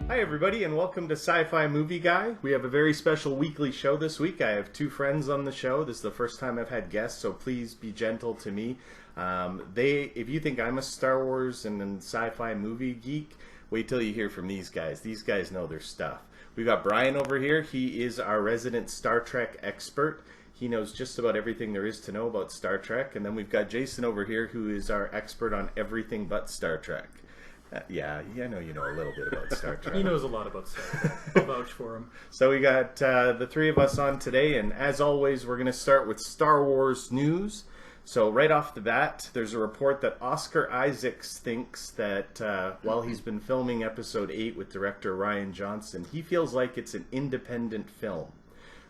Hi everybody and welcome to Sci Fi Movie Guy. We have a very special weekly show this week. I have two friends on the show. This is the first time I've had guests, so please be gentle to me. If you think I'm a Star Wars and sci-fi movie geek, wait till you hear from these guys. These guys know their stuff. We've got Brian over here. He is our resident Star Trek expert. He knows just about everything there is to know about Star Trek. And then we've got Jason over here, who is our expert on everything but Star Trek. Yeah, I know you know a little bit about Star Trek. He knows a lot about Star Trek. I'll vouch for him. So we got the three of us on today, and as always, we're going to start with Star Wars news. So right off the bat, there's a report that Oscar Isaacs thinks that while he's been filming Episode 8 with director Rian Johnson, he feels like it's an independent film.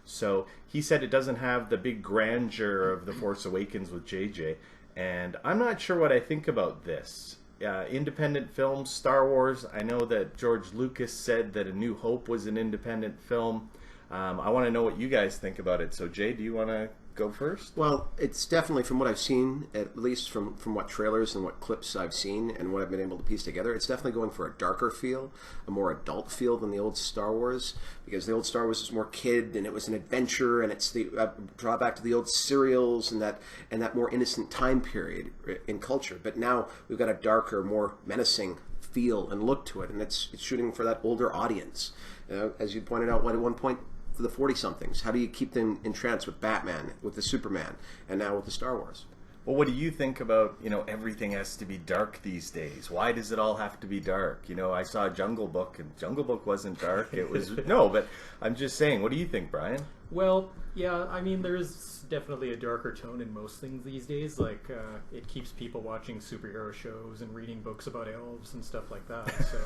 So he said it doesn't have the big grandeur of The Force Awakens with JJ, and I'm not sure what I think about this. Independent films, Star Wars. I know that George Lucas said that A New Hope was an independent film. I want to know what you guys think about it. So, Jay, do you want to go first? Well, it's definitely, from what I've seen, at least from what trailers and what clips I've seen and what I've been able to piece together, it's definitely going for a darker feel, a more adult feel than the old Star Wars, because the old Star Wars was more kid and it was an adventure, and it's the drawback to the old serials and that more innocent time period in culture. But now we've got a darker, more menacing feel and look to it, and it's shooting for that older audience. As you pointed out, at one point, for the 40-somethings, how do you keep them entranced with Batman, with the Superman, and now with the Star Wars? Well, what do you think about, everything has to be dark these days? Why does it all have to be dark? I saw Jungle Book, and Jungle Book wasn't dark. It was, no, but I'm just saying, what do you think, Brian? Well, yeah, I mean, there is definitely a darker tone in most things these days. Like, it keeps people watching superhero shows and reading books about elves and stuff like that. So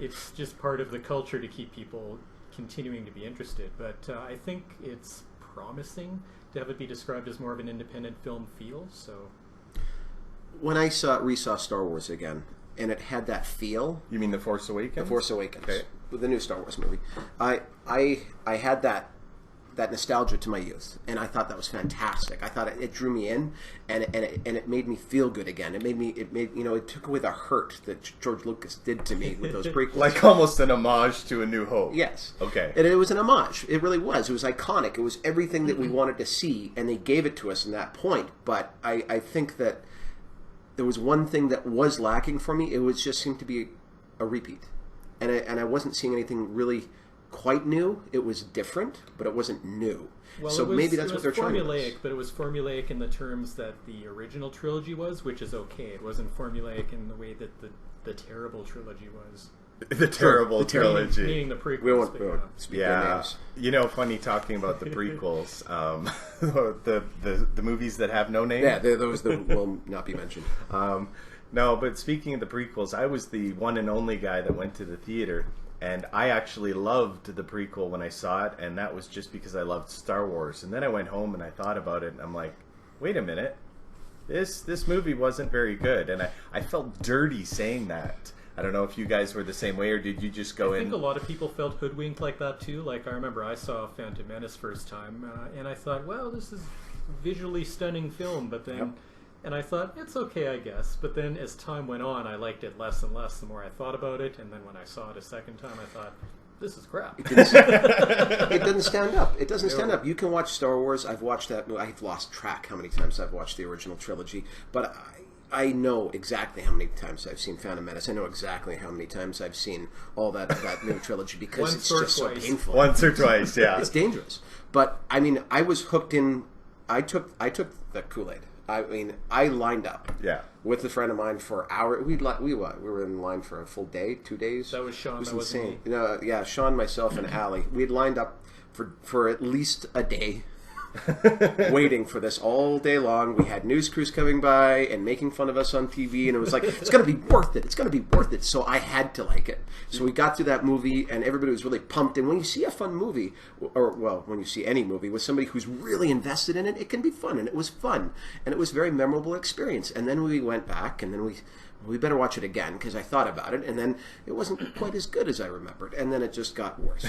it's just part of the culture to keep people continuing to be interested, but I think it's promising to have it be described as more of an independent film feel. So when I resaw Star Wars again, and it had that feel. You mean The Force Awakens? The Force Awakens, okay. With the new Star Wars movie. I had that nostalgia to my youth, and I thought that was fantastic. I thought it drew me in, and it made me feel good again. It took away the hurt that George Lucas did to me with those prequels. Like almost an homage to A New Hope. Yes. Okay. And it was an homage. It really was. It was iconic. It was everything that we wanted to see, and they gave it to us in that point. But I think that there was one thing that was lacking for me. It just seemed to be a repeat, and I wasn't seeing anything really quite new. It was different, but it wasn't new. Well, so maybe that's what they're trying to do. It was formulaic, but it was formulaic in the terms that the original trilogy was, which is okay. It wasn't formulaic in the way that the terrible trilogy was. The terrible trilogy. Meaning the prequels. We won't speak their names. Funny talking about the prequels. The movies that have no name. Yeah, those that will not be mentioned. No, but speaking of the prequels, I was the one and only guy that went to the theater. And I actually loved the prequel when I saw it, and that was just because I loved Star Wars. And then I went home and I thought about it, and I'm like, wait a minute, this movie wasn't very good. And I felt dirty saying that. I don't know if you guys were the same way, or did you just go in? I think a lot of people felt hoodwinked like that too. Like, I remember I saw Phantom Menace first time, and I thought, well, this is a visually stunning film, but then... Yep. And I thought, it's okay, I guess. But then as time went on, I liked it less and less the more I thought about it. And then when I saw it a second time, I thought, this is crap. It doesn't stand up. It doesn't stand up. You can watch Star Wars. I've watched that movie. I've lost track how many times I've watched the original trilogy. But I know exactly how many times I've seen Phantom Menace. I know exactly how many times I've seen all that new trilogy, because it's just so painful. Once or twice, yeah. It's dangerous. But, I mean, I was hooked in. I took the Kool-Aid. I mean, I lined up with a friend of mine for hours. We were in line for a full day, 2 days. That was Sean. It was that insane. Wasn't me. Sean, myself, and Allie. We had lined up for at least a day, waiting for this all day long. We had news crews coming by and making fun of us on TV, and it was like, it's going to be worth it. It's going to be worth it. So I had to like it. So we got through that movie, and everybody was really pumped. And when you see a fun movie, when you see any movie with somebody who's really invested in it, it can be fun. And it was fun, and it was a very memorable experience. And then we went back, and then we better watch it again, because I thought about it, and then it wasn't quite as good as I remembered, and then it just got worse.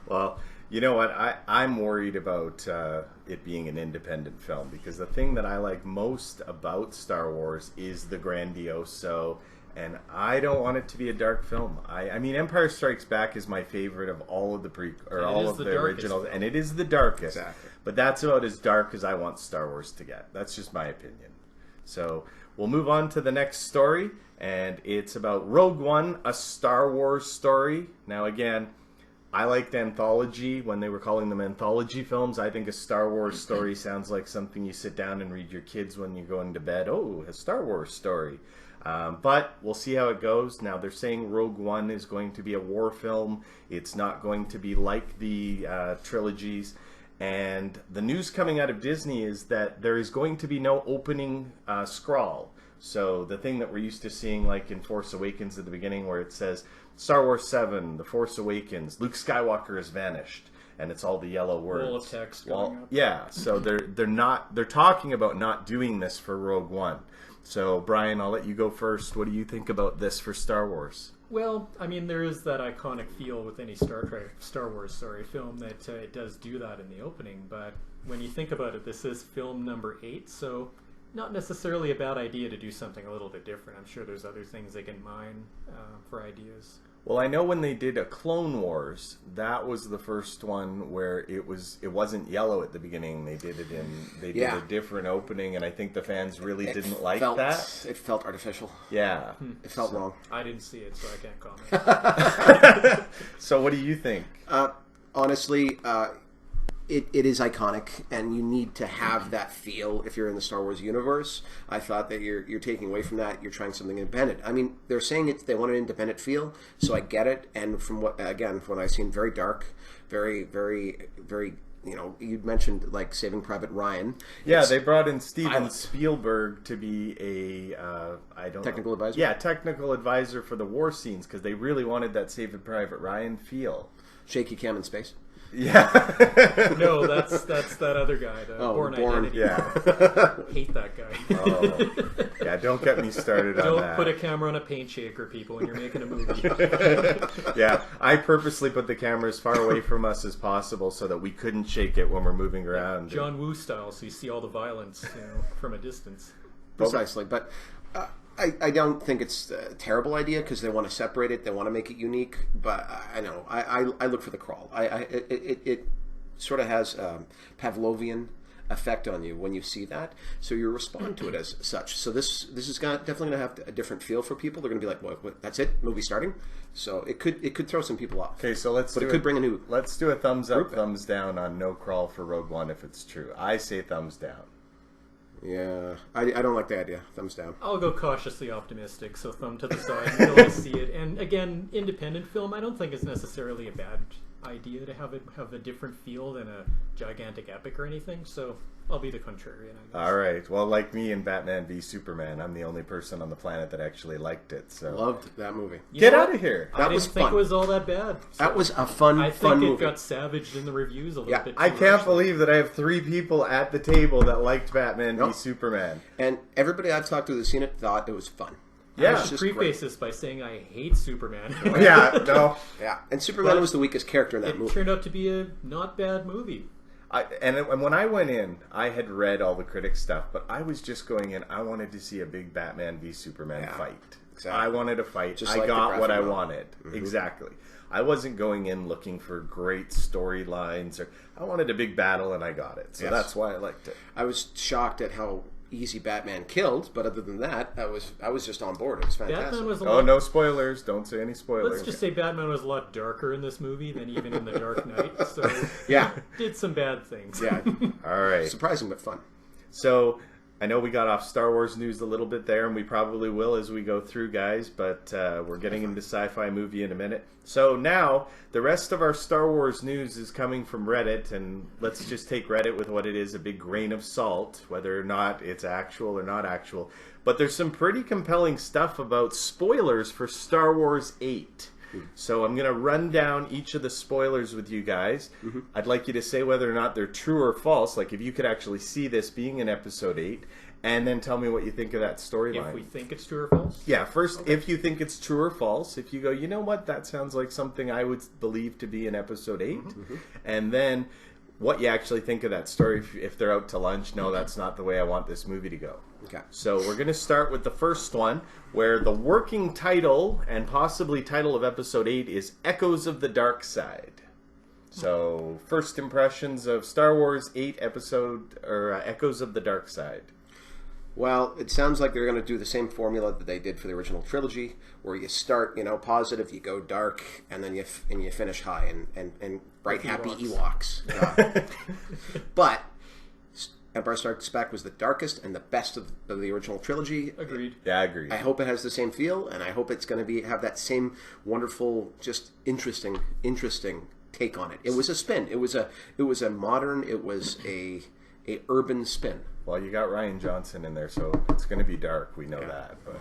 Well, You know what? I'm worried about it being an independent film because the thing that I like most about Star Wars is the grandioso, and I don't want it to be a dark film. I mean, Empire Strikes Back is my favorite of all of the all of the originals, and it is the darkest. Exactly. But that's about as dark as I want Star Wars to get. That's just my opinion. So we'll move on to the next story, and it's about Rogue One, a Star Wars story. Now, again, I liked anthology when they were calling them anthology films. I think a Star Wars story sounds like something you sit down and read your kids when you're going to bed. Oh, a Star Wars story. But we'll see how it goes. Now, they're saying Rogue One is going to be a war film. It's not going to be like the trilogies. And the news coming out of Disney is that there is going to be no opening scrawl. So the thing that we're used to seeing, like in Force Awakens at the beginning, where it says Star Wars 7, The Force Awakens, Luke Skywalker has vanished, and it's all the yellow words. Wall of text going up. Yeah, so they're talking about not doing this for Rogue One. So Brian, I'll let you go first. What do you think about this for Star Wars? Well, I mean, there is that iconic feel with any Star Wars film that it does do that in the opening. But when you think about it, this is film number 8, so not necessarily a bad idea to do something a little bit different. I'm sure there's other things they can mine for ideas. Well, I know when they did a Clone Wars, that was the first one where it wasn't yellow at the beginning. They did a different opening, and I think the fans really didn't like that. It felt artificial. Yeah. It felt wrong. I didn't see it, so I can't comment. So what do you think? Honestly, it is iconic, and you need to have that feel if you're in the Star Wars universe. I thought that you're taking away from that. You're trying something independent. I mean, they're saying they want an independent feel, so I get it. And from what I've seen, very dark, very, very, very. You know, you mentioned like Saving Private Ryan. Yeah, they brought in Steven Spielberg to be a technical advisor. Yeah, technical advisor for the war scenes because they really wanted that Saving Private Ryan feel. Shaky cam in space. Yeah. No, that's that other guy. Born Identity. Yeah. Hate that guy. Oh. Yeah, don't get me started on that. Don't put a camera on a paint shaker, people, when you're making a movie. Yeah, I purposely put the camera as far away from us as possible so that we couldn't shake it when we're moving around. John Woo style, so you see all the violence from a distance. Precisely, but I don't think it's a terrible idea because they want to separate it, they want to make it unique. But I know I look for the crawl. It sort of has Pavlovian effect on you when you see that, so you respond to it as such. So this is definitely going to have a different feel for people. They're going to be like, "What? That's it? Movie starting?" So it could throw some people off. Okay, so let's do a thumbs up, thumbs down on no crawl for Rogue One if it's true. I say thumbs down. Yeah, I don't like the idea. Thumbs down. I'll go cautiously optimistic, so thumb to the side until I see it. And again, independent film, I don't think it's necessarily a bad idea to have a different feel than a gigantic epic or anything. So I'll be the contrarian, I guess. All right. Well, like me in Batman v Superman, I'm the only person on the planet that actually liked it. So loved that movie. Get out of here. I didn't think it was all that bad. So that was a fun movie. I think it got savaged in the reviews a little bit. I can't believe that I have 3 people at the table that liked Batman v Superman. And everybody I've talked to that's seen it thought it was fun. Yeah, I should preface this by saying I hate Superman. Yeah, no. Yeah, and Superman was the weakest character in that movie. It turned out to be a not bad movie. And when I went in, I had read all the critic stuff, but I was just going in, I wanted to see a big Batman v Superman fight. Exactly. I wanted a fight. Just I like got what I novel. wanted. Mm-hmm. Exactly. I wasn't going in looking for great storylines. I wanted a big battle, and I got it. So that's why I liked it. I was shocked at how easy Batman killed, but other than that, I was just on board. It was fantastic. Batman was no spoilers. Don't say any spoilers. Let's just say Batman was a lot darker in this movie than even in The Dark Knight. So did some bad things. Yeah. All right. Surprising but fun. So I know we got off Star Wars news a little bit there, and we probably will as we go through, guys, but we're getting into Sci-Fi movie in a minute. So now, the rest of our Star Wars news is coming from Reddit, and let's just take Reddit with what it is, a big grain of salt, whether or not it's actual or not actual. But there's some pretty compelling stuff about spoilers for Star Wars 8. So I'm going to run down each of the spoilers with you guys. Mm-hmm. I'd like you to say whether or not they're true or false, like if you could actually see this being in Episode 8. and then tell me what you think of that storyline. If we think it's true or false? Yeah, first, if you think it's true or false, if you go, you know what, that sounds like something I would believe to be in episode 8, and then what you actually think of that story if they're out to lunch. No, that's not the way I want this movie to go. Okay. So we're going to start with the first one, where the working title and possibly title of episode 8 is Echoes of the Dark Side. So, first impressions of Star Wars 8 episode, or Echoes of the Dark Side. Well, it sounds like they're going to do the same formula that they did for the original trilogy, where you start, positive, you go dark, and then you finish high and bright, Like happy Ewoks. Ewoks. But Empire Strikes Back was the darkest and the best of the original trilogy. Agreed. Yeah, I agree. I hope it has the same feel, and I hope it's going to have that same wonderful, just interesting take on it. It was a spin. It was a modern. It was a urban spin. Well, you got Ryan Johnson in there, so it's going to be dark. We know that. But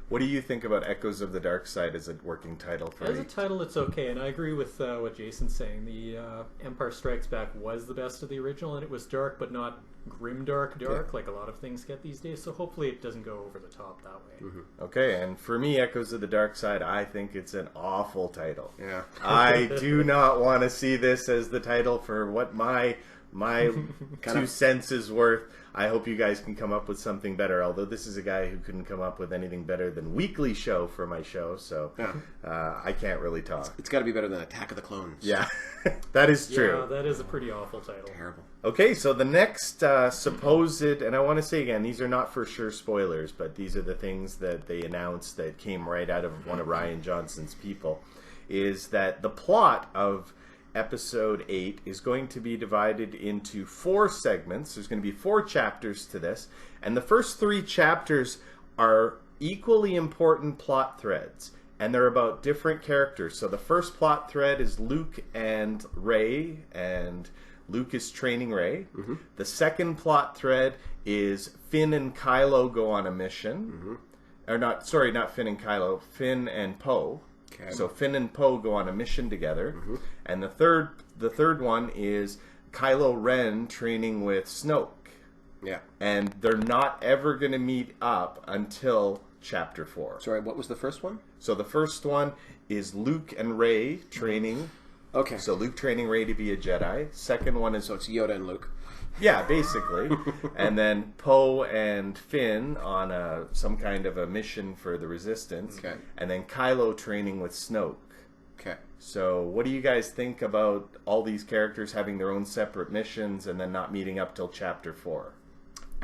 what do you think about Echoes of the Dark Side as a working title for As a 8? title, it's okay, and I agree with what Jason's saying. The Empire Strikes Back was the best of the original, and it was dark, but not grim dark, like a lot of things get these days. So hopefully it doesn't go over the top that way. Okay, and for me, Echoes of the Dark Side, I think it's an awful title. Yeah. I do not want to see this as the title for what my 2 cents is worth. I hope you guys can come up with something better, although this is a guy who couldn't come up with anything better than Weekly Show for my show, so I can't really talk. It's got to be better than Attack of the Clones. Yeah, that is true. Yeah, that is a pretty awful title. Terrible. Okay, so the next supposed, and I want to say again, these are not for sure spoilers, but these are the things that they announced that came right out of one of Ryan Johnson's people, is that the plot of Episode 8 is going to be divided into 4 segments. There's going to be 4 chapters to this, and the first 3 chapters are equally important plot threads, and they're about different characters. So the first plot thread is Luke and Rey, and Luke is training Rey. The second plot thread is Finn and Kylo go on a mission. Or not Finn and Kylo, Finn and Poe. Okay. So Finn and Poe go on a mission together, and the third one is Kylo Ren training with Snoke. Yeah. And they're not ever going to meet up until Chapter 4. Sorry, what was the first one? So the first one is Luke and Rey training. Okay. So Luke training Rey to be a Jedi. Second one is... So it's Yoda and Luke. Yeah, basically. And then Poe and Finn on some kind of a mission for the Resistance. Okay. And then Kylo training with Snoke. Okay. So what do you guys think about all these characters having their own separate missions and then not meeting up till Chapter 4?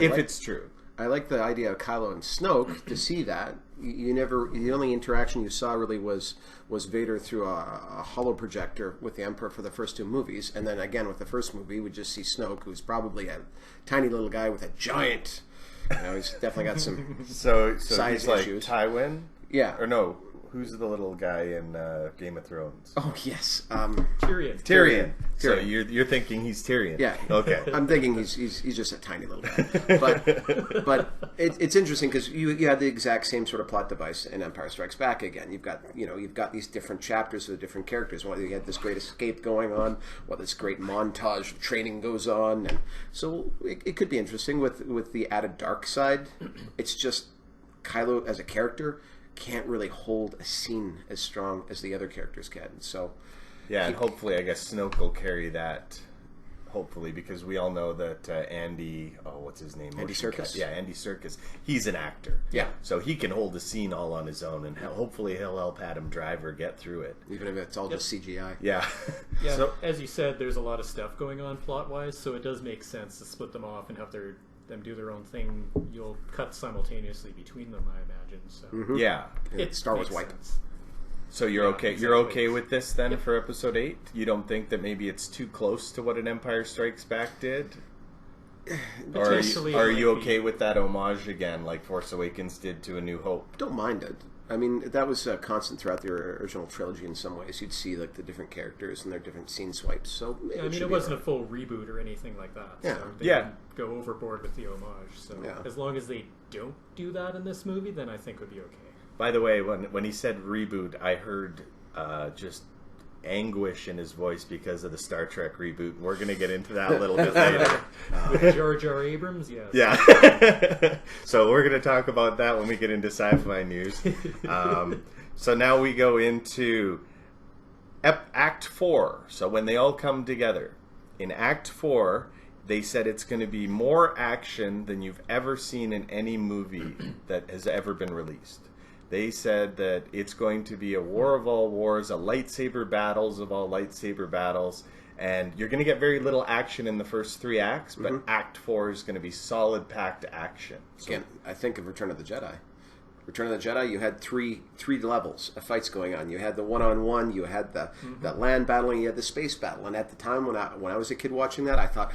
If it's true. I like the idea of Kylo and Snoke to see that. The only interaction you saw really was Vader through a holo projector with the Emperor for the first 2 movies, and then again with the first movie we just see Snoke, who's probably a tiny little guy with a giant. He's definitely got some so size he's like issues. Tywin? Yeah. Or no, who's the little guy in Game of Thrones? Oh yes, Tyrion. So you're thinking he's Tyrion? Yeah. Okay. I'm thinking he's just a tiny little guy, but it's interesting because you had the exact same sort of plot device in Empire Strikes Back again. You've got these different chapters of the different characters. Well, you had this great escape going on, this great montage of training goes on, and so it could be interesting with the added dark side. It's just Kylo as a character can't really hold a scene as strong as the other characters can. So yeah, and hopefully, I guess Snoke will carry that. Hopefully, because we all know that Andy, what's his name? Andy Serkis. Yeah, Andy Serkis. He's an actor. Yeah. So he can hold the scene all on his own, and hopefully he'll help Adam Driver get through it. Even if it's all just CGI. Yeah. Yeah, So, as you said, there's a lot of stuff going on plot-wise, so it does make sense to split them off and have them do their own thing. You'll cut simultaneously between them, I imagine. So yeah. it Star Wars makes wipe. sense. So you're Yeah, okay. exactly. You're okay with this then for Episode 8? You don't think that maybe it's too close to what an Empire Strikes Back did? Or Potentially are it you might okay be. with that homage again, like Force Awakens did to A New Hope? Don't mind it. I mean, that was constant throughout the original trilogy in some ways. You'd see like the different characters and their different scene swipes. So Yeah, I mean, it wasn't a full reboot or anything like that. Yeah. So they Yeah. didn't go overboard with the homage. So Yeah. as long as they don't do that in this movie, then I think it would be okay. By the way, when he said reboot, I heard just anguish in his voice because of the Star Trek reboot. We're going to get into that a little bit later. With Jar Jar Abrams, yes. Yeah. So we're going to talk about that when we get into sci-fi news. So now we go into Act 4. So when they all come together. In Act 4, they said it's going to be more action than you've ever seen in any movie that has ever been released. They said that it's going to be a war of all wars, a lightsaber battles of all lightsaber battles, and you're going to get very little action in the first 3 acts, but Act 4 is going to be solid packed action. So, Again, I think of Return of the Jedi. Return of the Jedi, you had three levels of fights going on. You had the one-on-one, you had the land battling, you had the space battle. And at the time when I was a kid watching that, I thought,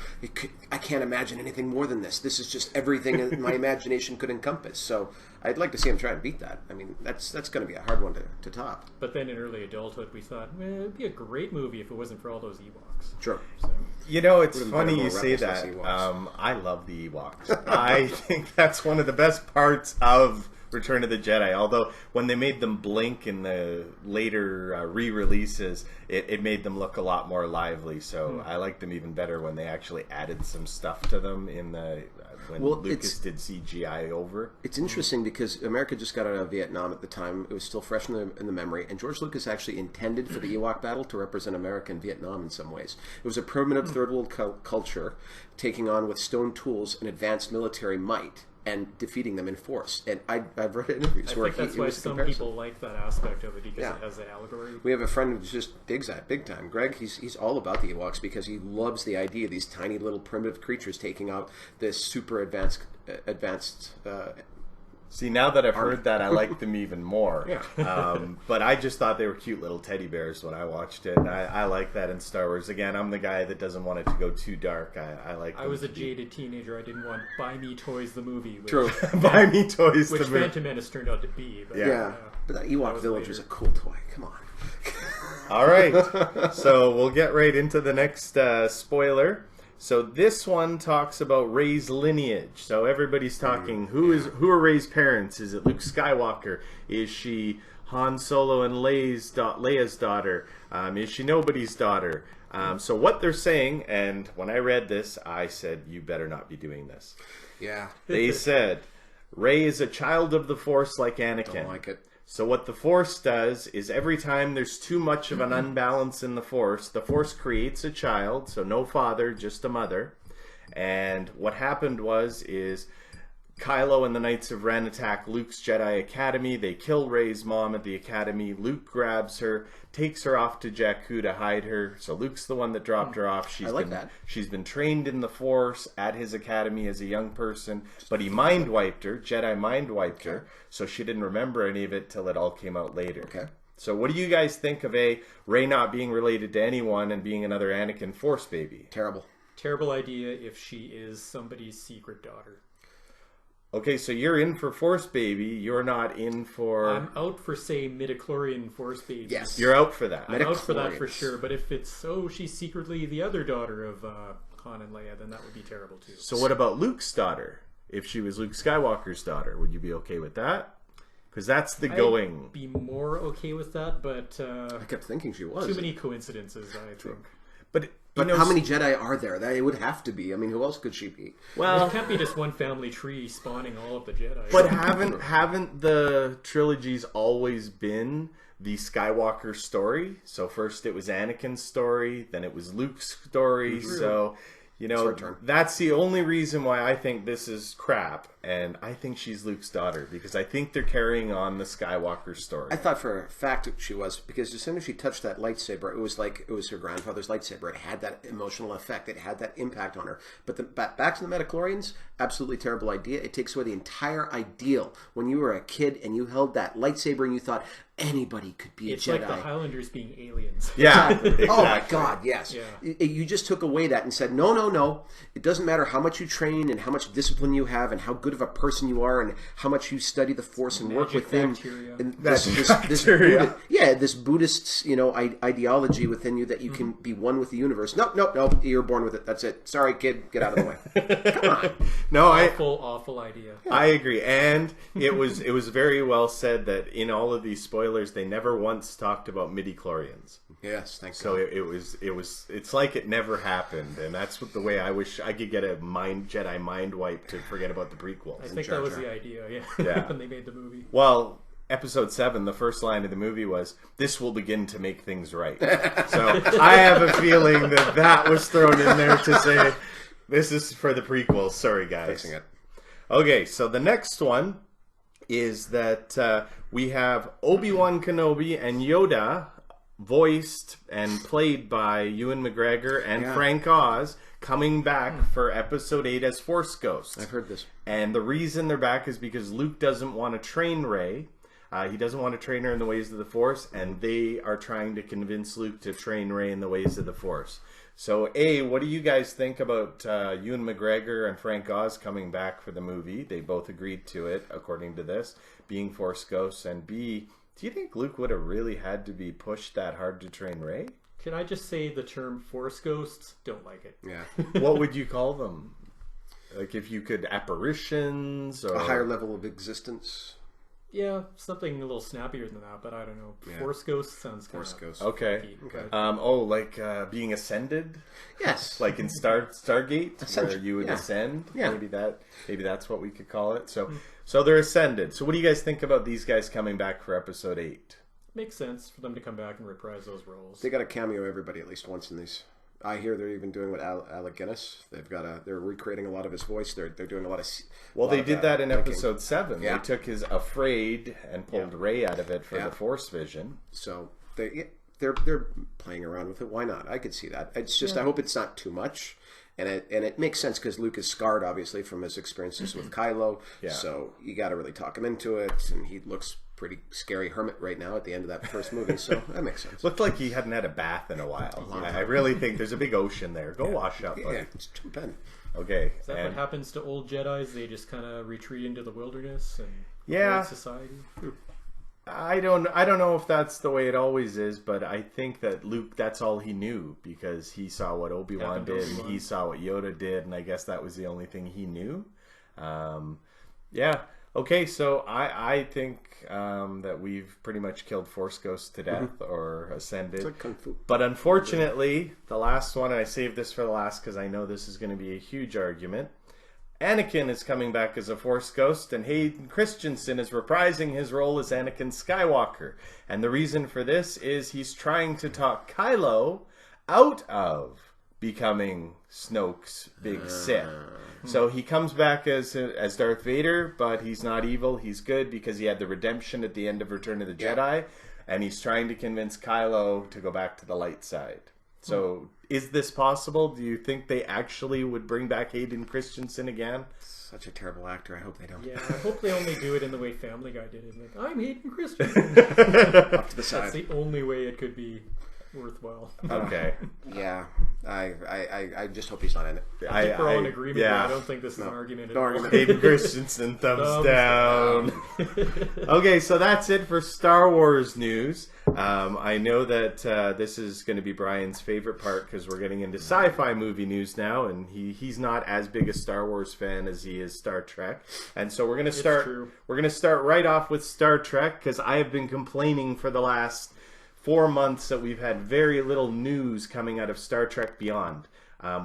I can't imagine anything more than this. This is just everything my imagination could encompass. So I'd like to see him try and beat that. I mean, that's going to be a hard one to top. But then in early adulthood, we thought, it would be a great movie if it wasn't for all those Ewoks. Sure. So, you know, it's Would've funny been you more say rebels that. as Ewoks. I love the Ewoks. I think that's one of the best parts of Return of the Jedi. Although when they made them blink in the later re-releases, it made them look a lot more lively. So I liked them even better when they actually added some stuff to them in the when Lucas did CGI over. It's interesting because America just got out of Vietnam at the time. It was still fresh in the memory, and George Lucas actually intended for the Ewok battle to represent America and Vietnam in some ways. It was a primitive third world culture taking on with stone tools and advanced military might and defeating them in force. And I've read interviews where I think that's why some people like that aspect of it, because it has the allegory. We have a friend who just digs that big time. Greg, he's all about the Ewoks because he loves the idea of these tiny little primitive creatures taking out this super advanced See, now that I've heard that, I like them even more. Yeah. But I just thought they were cute little teddy bears when I watched it. And I like that in Star Wars. Again, I'm the guy that doesn't want it to go too dark. I like. I was a jaded teenager. I didn't want Buy Me Toys the movie. Which, True. Buy Me Toys which the movie. Phantom Menace turned out to be. But, Yeah. But that Ewok village was a cool toy. Come on. All right. So we'll get right into the next spoiler. So this one talks about Rey's lineage. So everybody's talking, who are Rey's parents? Is it Luke Skywalker? Is she Han Solo and Leia's daughter? Is she nobody's daughter? So what they're saying, and when I read this, I said, you better not be doing this. Yeah. They said, Rey is a child of the Force like Anakin. Don't like it. So what the Force does is every time there's too much of an unbalance in the Force creates a child, so no father, just a mother. And what happened is Kylo and the Knights of Ren attack Luke's Jedi Academy. They kill Rey's mom at the Academy. Luke grabs her, takes her off to Jakku to hide her. So Luke's the one that dropped her off. She's been trained in the Force at his academy as a young person, but he mind wiped her. Jedi mind wiped her, so she didn't remember any of it till it all came out later. Okay. So what do you guys think of Rey not being related to anyone and being another Anakin Force baby? Terrible. Terrible idea if she is somebody's secret daughter. Okay, so you're in for Force baby. You're not in for... I'm out for, say, midichlorian Force baby. Yes. You're out for that. I'm out for that for sure. But if it's, she's secretly the other daughter of Han and Leia, then that would be terrible too. So what about Luke's daughter? If she was Luke Skywalker's daughter, would you be okay with that? Because that's the going. I'd be more okay with that, but... I kept thinking she was. Too many coincidences, I think. But how many Jedi are there? It would have to be. I mean, who else could she be? Well, it can't be just one family tree spawning all of the Jedi. But haven't the trilogies always been the Skywalker story? So first it was Anakin's story, then it was Luke's story. Mm-hmm. So, that's the only reason why I think this is crap. And I think she's Luke's daughter because I think they're carrying on the Skywalker story. I thought for a fact she was, because as soon as she touched that lightsaber, it was like it was her grandfather's lightsaber. It had that emotional effect. It had that impact on her. But back to the midichlorians, absolutely terrible idea. It takes away the entire ideal. When you were a kid and you held that lightsaber and you thought anybody could be a Jedi. It's like the Highlanders being aliens. Yeah. Exactly. Oh my God, yes. Yeah. You just took away that and said, no. It doesn't matter how much you train and how much discipline you have and how good of a person you are and how much you study the Force and work within this Buddhist ideology within you that you can be one with the universe. No, you're born with it. That's it. Sorry, kid, get out of the way. Come on. No, awful idea. I agree, and it was very well said that in all of these spoilers they never once talked about midichlorians. Yes, thank So God. it's like it never happened, and that's what the way I wish I could get a Jedi mind wipe to forget about the prequels. I think Jar that was Jar. the idea, Yeah. when they made the movie. Well, episode 7, the first line of the movie was, "This will begin to make things right." So I have a feeling that was thrown in there to say, this is for the prequels. Sorry, guys. Fixing it. Okay, so the next one is that we have Obi-Wan Kenobi and Yoda voiced and played by Ewan McGregor and Frank Oz coming back for episode 8 as Force Ghosts. I've heard this. And the reason they're back is because Luke doesn't want to train Rey. He doesn't want to train her in the ways of the Force, and they are trying to convince Luke to train Rey in the ways of the Force. So, A, what do you guys think about Ewan McGregor and Frank Oz coming back for the movie? They both agreed to it, according to this, being Force Ghosts. And B, do you think Luke would have really had to be pushed that hard to train Rey? Can I just say the term Force Ghosts? Don't like it. Yeah. What would you call them? Like if you could, apparitions or A higher level of existence. Yeah, something a little snappier than that, but I don't know. Yeah. Force Ghosts sounds kind Force of... Ghost. Okay. Okay. Being ascended, Yes. like in Stargate, where Ascension. you would Yeah. ascend. Yeah. Maybe that's what we could call it. So they're ascended. So what do you guys think about these guys coming back for episode 8? Makes sense for them to come back and reprise those roles. They got to cameo everybody at least once in these. I hear they're even doing what Alec Guinness. They're recreating a lot of his voice. They're doing a lot of. Well, they did that in episode 7. Yeah. They took his afraid and pulled Rey out of it for Yeah. the Force vision. So they're playing around with it. Why not? I could see that. It's just I hope it's not too much, and it makes sense because Luke is scarred obviously from his experiences with Kylo. Yeah. So you got to really talk him into it, and he looks pretty scary hermit right now at the end of that first movie. So that makes sense. Looked like he hadn't had a bath in a while. I really think there's a big ocean there. Go wash up, buddy. Yeah, it's jump in. Okay. Is that what happens to old Jedis? They just kind of retreat into the wilderness and avoid society? I don't know if that's the way it always is, but I think that Luke, that's all he knew because he saw what Obi-Wan did and he saw what Yoda did, and I guess that was the only thing he knew. Okay, so I think that we've pretty much killed Force Ghosts to death or ascended. It's like Kung Fu. But unfortunately, the last one, and I saved this for the last because I know this is going to be a huge argument. Anakin is coming back as a Force Ghost, and Hayden Christensen is reprising his role as Anakin Skywalker. And the reason for this is he's trying to talk Kylo out of becoming Snoke's big Sith. So he comes back as Darth Vader, but he's not evil. He's good because he had the redemption at the end of Return of the Jedi, and he's trying to convince Kylo to go back to the light side. So is this possible? Do you think they actually would bring back Hayden Christensen again? Such a terrible actor. I hope they don't. Yeah, I hope they only do it in the way Family Guy did it. Like, I'm Hayden Christensen. Up to the side. That's the only way it could be worthwhile. Okay. Yeah, I just hope he's not in it. I think we're all in agreement. yeah. I don't think this is an argument. No argument. Hayden Christensen, thumbs down. Okay, so that's it for Star Wars news. I know that this is going to be Brian's favorite part because we're getting into sci-fi movie news now, and he's not as big a Star Wars fan as he is Star Trek. And so we're going to start. True. We're going to start right off with Star Trek because I have been complaining for the last 4 months that we've had very little news coming out of Star Trek Beyond.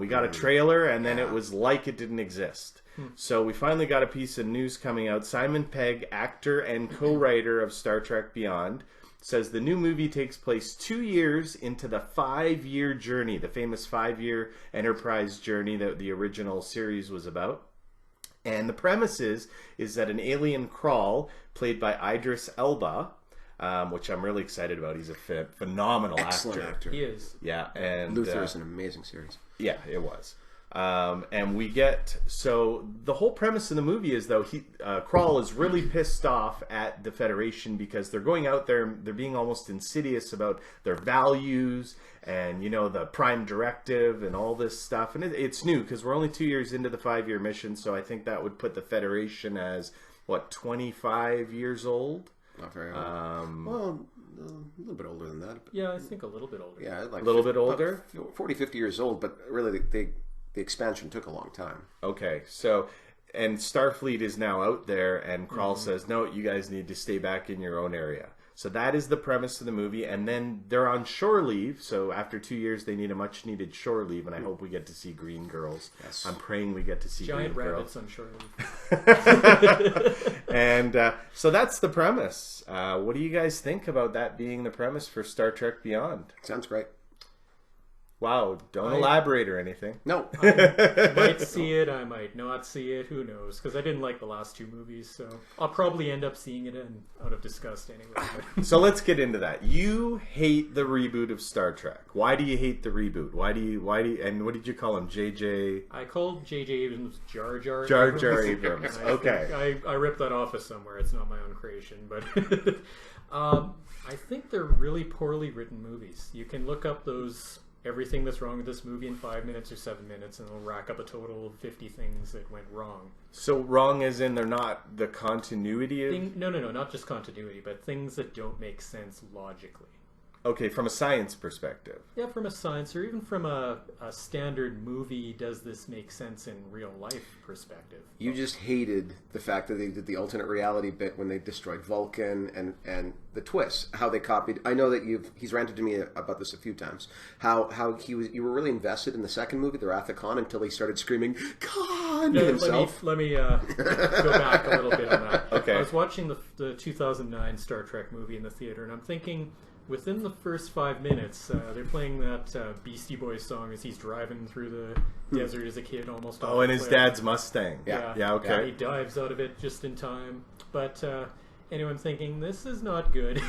We got a trailer, and then it was like it didn't exist. So we finally got a piece of news coming out. Simon Pegg, actor and co-writer of Star Trek Beyond, says the new movie takes place 2 years into the 5-year journey, the famous 5-year Enterprise journey that the original series was about. And the premise is that an alien Krall, played by Idris Elba, which I'm really excited about. He's a phenomenal Excellent actor. He is. Yeah, and Luther is an amazing series. yeah, it was. And we get, so the whole premise of the movie is though Krall is really pissed off at the Federation because they're going out there, they're being almost insidious about their values and the Prime Directive and all this stuff. And it's new because we're only 2 years into the 5-year mission, so I think that would put the Federation as 25 years old. Not very old. Well, a little bit older than that. But Yeah, I think a little bit older. yeah, like A little bit older? 40, 50 years old, but really the expansion took a long time. Okay, so, and Starfleet is now out there, and Krall says, no, you guys need to stay back in your own area. So that is the premise of the movie, and then they're on shore leave. So after 2 years, they need a much-needed shore leave, and I hope we get to see green girls. Yes. I'm praying we get to see Giant green rabbits girls. on shore leave. And so that's the premise. What do you guys think about that being the premise for Star Trek Beyond? Sounds great. Wow, don't elaborate or anything. No. I might see it, I might not see it, who knows? Because I didn't like the last 2 movies, so I'll probably end up seeing it out of disgust anyway. So let's get into that. You hate the reboot of Star Trek. Why do you hate the reboot? Why do you, and what did you call him? JJ? I called J.J. Abrams Jar Jar Jar Jar Abrams. I Okay. think I ripped that off of somewhere. It's not my own creation, but I think they're really poorly written movies. You can look up everything that's wrong with this movie in 5 minutes or 7 minutes, and it'll rack up a total of 50 things that went wrong. So wrong as in they're not the continuity of... No, not just continuity, but things that don't make sense logically. Okay, from a science perspective. Yeah, from a science or even from a standard movie, does this make sense in real life perspective? You just hated the fact that they did the alternate reality bit when they destroyed Vulcan and the twist, how they copied. I know that he's ranted to me about this a few times. How you were really invested in the second movie, The Wrath of Khan, until he started screaming Khan to himself. Let me go back a little bit on that. Okay. I was watching the 2009 Star Trek movie in the theater, and I'm thinking, within the first 5 minutes, they're playing that Beastie Boys song as he's driving through the desert as a kid, almost. Oh, and his dad's Mustang. Yeah, okay. He dives out of it just in time. But anyway, I'm thinking, this is not good.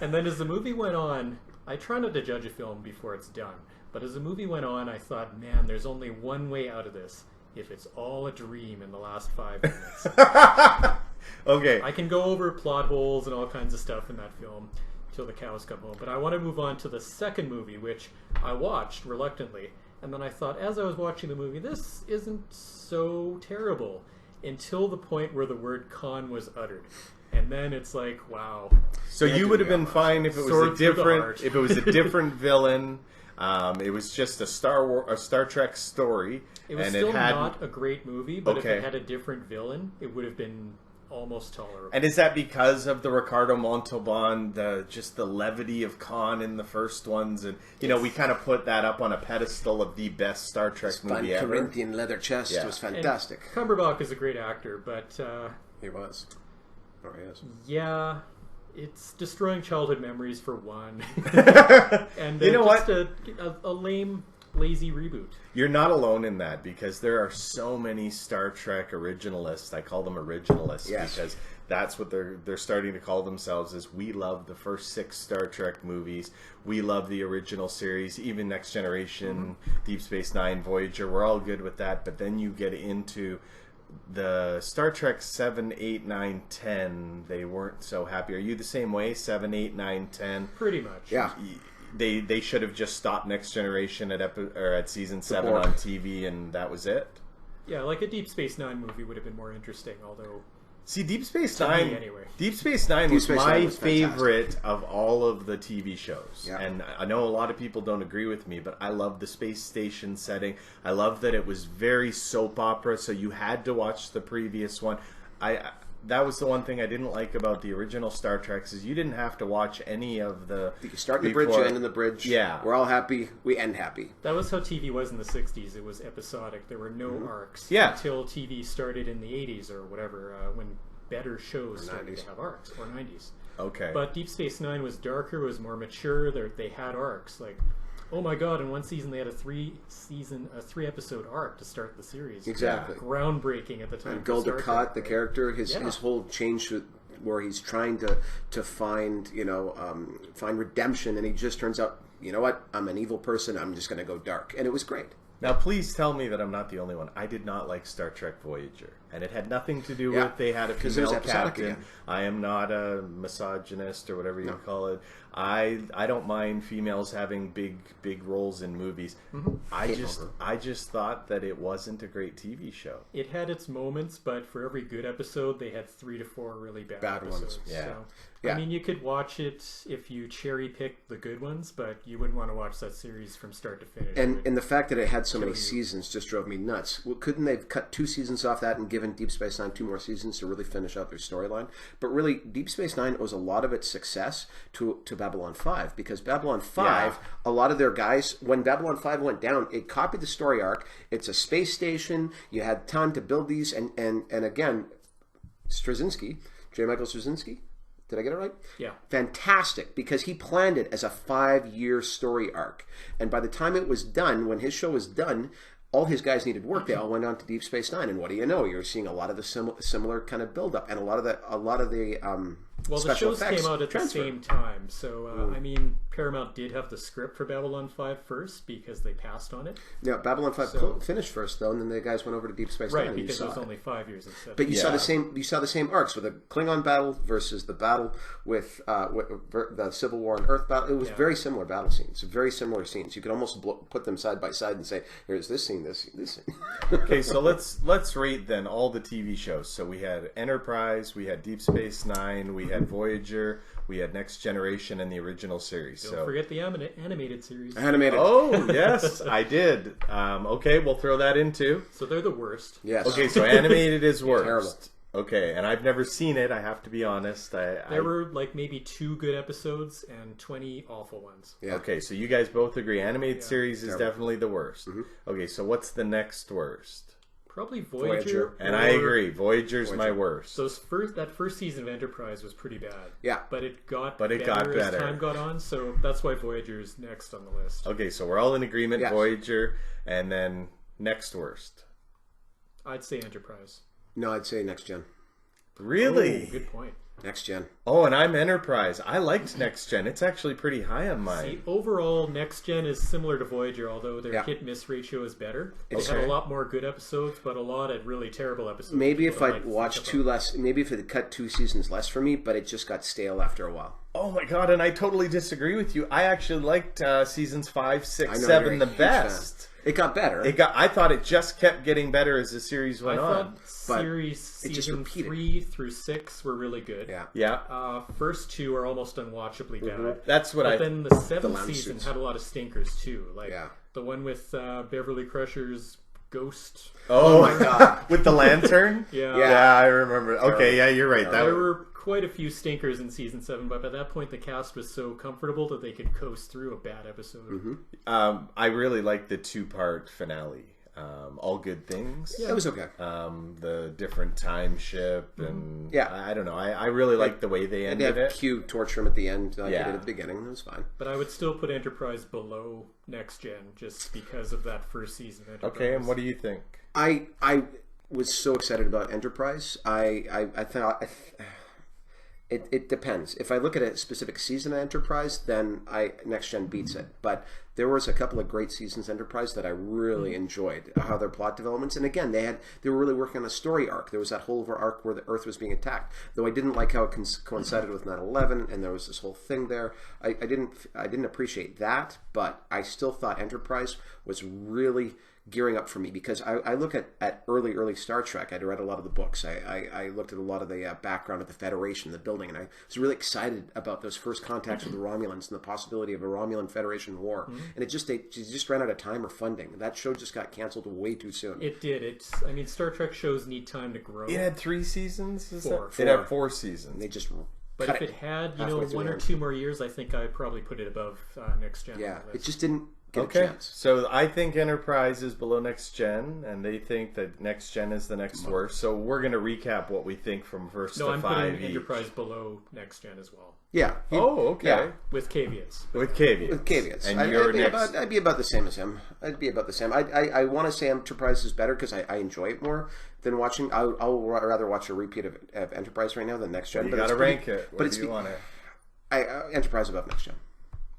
And then as the movie went on, I try not to judge a film before it's done. But as the movie went on, I thought, man, there's only one way out of this. If it's all a dream in the last 5 minutes. Okay. I can go over plot holes and all kinds of stuff in that film till the cows come home. But I want to move on to the second movie, which I watched reluctantly. And then I thought, as I was watching the movie, this isn't so terrible. Until the point where the word Khan was uttered. And then it's like, wow. So you would have been fine if it was a different villain. It was just a Star Trek story. It was and still it had... not a great movie, but Okay. if it had a different villain, it would have been almost tolerable. And is that because of the Ricardo Montalban, just the levity of Khan in the first ones, and we kind of put that up on a pedestal of the best Star Trek movie ever. Corinthian leather chest. Yeah. It was fantastic. And Cumberbatch is a great actor, but He was. Or he is. yeah, it's destroying childhood memories for one, and You know just a lame, lazy reboot. You're not alone in that, because there are so many Star Trek originalists. I call them originalists because that's what they're starting to call themselves. Is we love the first 6 Star Trek movies. We love the original series, even Next Generation, Deep Space Nine, Voyager. We're all good with that. But then you get into the Star Trek 7, 8, 9, 10. They weren't so happy. Are you the same way? 7, 8, 9, 10? Pretty much. Yeah. They should have just stopped Next Generation at season 7 on TV, and that was it. Yeah, like a Deep Space Nine movie would have been more interesting, although... See, Deep Space To me, Nine. anyway. Deep Space Nine Deep was Space my Nine was fantastic. favorite of all of the TV shows, Yeah. and I know a lot of people don't agree with me, but I love the space station setting. I love that it was very soap opera, so you had to watch the previous one. That was the one thing I didn't like about the original Star Treks, is you didn't have to watch any of the... You start in the bridge, you end in the bridge. Yeah. We're all happy. We end happy. That was how TV was in the 60s. It was episodic. There were no arcs. Yeah. Until TV started in the 80s or whatever, when better shows started 90s. to have arcs, or 90s. Okay. But Deep Space Nine was darker, was more mature. They had arcs. Like, oh my god, in one season they had a 3-episode arc to start the series. Exactly. Groundbreaking at the time. And for Gulder Star Trek. Kott, the character, his whole change where he's trying to find find redemption, and he just turns out, you know what, I'm an evil person. I'm just going to go dark, and it was great. Now, please tell me that I'm not the only one. I did not like Star Trek Voyager, and it had nothing to do with they had a because it was female episodic captain. again. I am not a misogynist or whatever you call it. I don't mind females having big roles in movies. I just thought that it wasn't a great TV show. It had its moments, but for every good episode, they had 3 to 4 really bad ones. episodes. Yeah. So, Yeah. I mean, you could watch it if you cherry pick the good ones, but you wouldn't want to watch that series from start to finish. And the fact that it had so many you. seasons just drove me nuts. Well, couldn't they have cut 2 seasons off that and give given Deep Space Nine 2 more seasons to really finish out their storyline. But really, Deep Space Nine owes a lot of its success to Babylon 5, because Babylon 5, a lot of their guys, when Babylon 5 went down, it copied the story arc. It's a space station. You had time to build these, and again, Straczynski, J. Michael Straczynski, did I get it right? Yeah. Fantastic, because he planned it as a 5-year story arc. And by the time it was done, when his show was done, all his guys needed work. They all went on to Deep Space Nine, and what do you know? You're seeing a lot of the similar kind of build-up, and a lot of the well, the special shows effects came out at transfer. the same time, so I mean, Paramount did have the script for Babylon 5 first because they passed on it. Yeah, Babylon 5 finished first though, and then the guys went over to Deep Space Nine. Right, because it was only 5 years instead. But you saw the same. You saw the same arcs with the Klingon battle versus the battle with the Civil War and Earth battle. It was very similar battle scenes, very similar scenes. You could almost put them side by side and say, "Here's this scene, this scene." Okay, so let's rate then all the TV shows. So we had Enterprise, we had Deep Space Nine, we had Voyager, we had Next Generation, and the original series. Don't forget the animated series. Animated. Oh yes, I did. Okay, we'll throw that in too. So they're the worst. Yes. Okay, so animated is worst. Terrible. Okay, and I've never seen it. I have to be honest. There were like maybe 2 good episodes and 20 awful ones. Yeah. Okay, so you guys both agree animated series is definitely the worst. Okay, so what's the next worst? Probably Voyager. And I agree. Voyager's my worst. That first season of Enterprise was pretty bad. Yeah. But it got better as time got on, so that's why Voyager's next on the list. Okay, so we're all in agreement. Yes. Voyager, and then next worst. I'd say Enterprise. No, I'd say Next Gen. Really? Ooh, good point. Next Gen. Oh, and I'm Enterprise. I liked Next Gen. It's actually pretty high on mine. See, overall, Next Gen is similar to Voyager, although their hit-miss ratio is better. They had a lot more good episodes, but a lot of really terrible episodes. Maybe if I'd watched maybe if it cut 2 seasons less for me, but it just got stale after a while. Oh my god, and I totally disagree with you. I actually liked seasons 5, 6, I know, 7 you're a the huge best. fan. It got better. I thought it just kept getting better as the series went on. Season 3 through 6 were really good. Yeah. Yeah. First 2 are almost unwatchable bad. That's what But then the 7th lounge season suits. had a lot of stinkers too. Like the one with Beverly Crusher's ghost. Oh my god. With the lantern? Yeah. Yeah, I remember. Okay, yeah, you're right. There were quite a few stinkers in season 7, but by that point the cast was so comfortable that they could coast through a bad episode. I really liked the 2-part finale. All Good Things. Yeah, it was okay. The different time ship and Yeah. I don't know. I really liked the way they And ended they have it. Q torture him at the end, like they Yeah. did at the beginning. It was fine. But I would still put Enterprise below Next Gen just because of that first season of Enterprise. Okay, and what do you think? I was so excited about Enterprise. I thought it depends. If I look at a specific season of Enterprise, then Next Gen beats it. But there was a couple of great seasons of Enterprise that I really enjoyed how their plot developments. And again, they were really working on a story arc. There was that whole arc where the Earth was being attacked. Though I didn't like how it coincided with 9/11, and there was this whole thing there. I didn't appreciate that, but I still thought Enterprise was really gearing up for me, because I look at early Star Trek. I'd read a lot of the books. I looked at a lot of the background of the Federation, the building, and I was really excited about those first contacts with the Romulans and the possibility of a Romulan Federation war. And it just ran out of time or funding. That show just got canceled way too soon. It did. I mean, Star Trek shows need time to grow. It had 3 seasons? Four. It had 4 seasons. They just But if it had, one or 2 more years, I think I'd probably put it above Next Gen. Yeah, it just didn't get a Okay, chance. so I think Enterprise is below Next Gen, and they think that Next Gen is the next worst. So we're going to recap what we think from first No, to I'm 5 putting each. Enterprise below Next Gen as well, Yeah. Oh, okay. Yeah. with caveats. With caveats. With caveats. And I'd be about the same as him. I'd be about the same. I want to say Enterprise is better because I enjoy it more than watching. I'll rather watch a repeat of Enterprise right now than Next Gen. You got to rank it. What do you want it? Enterprise above Next Gen.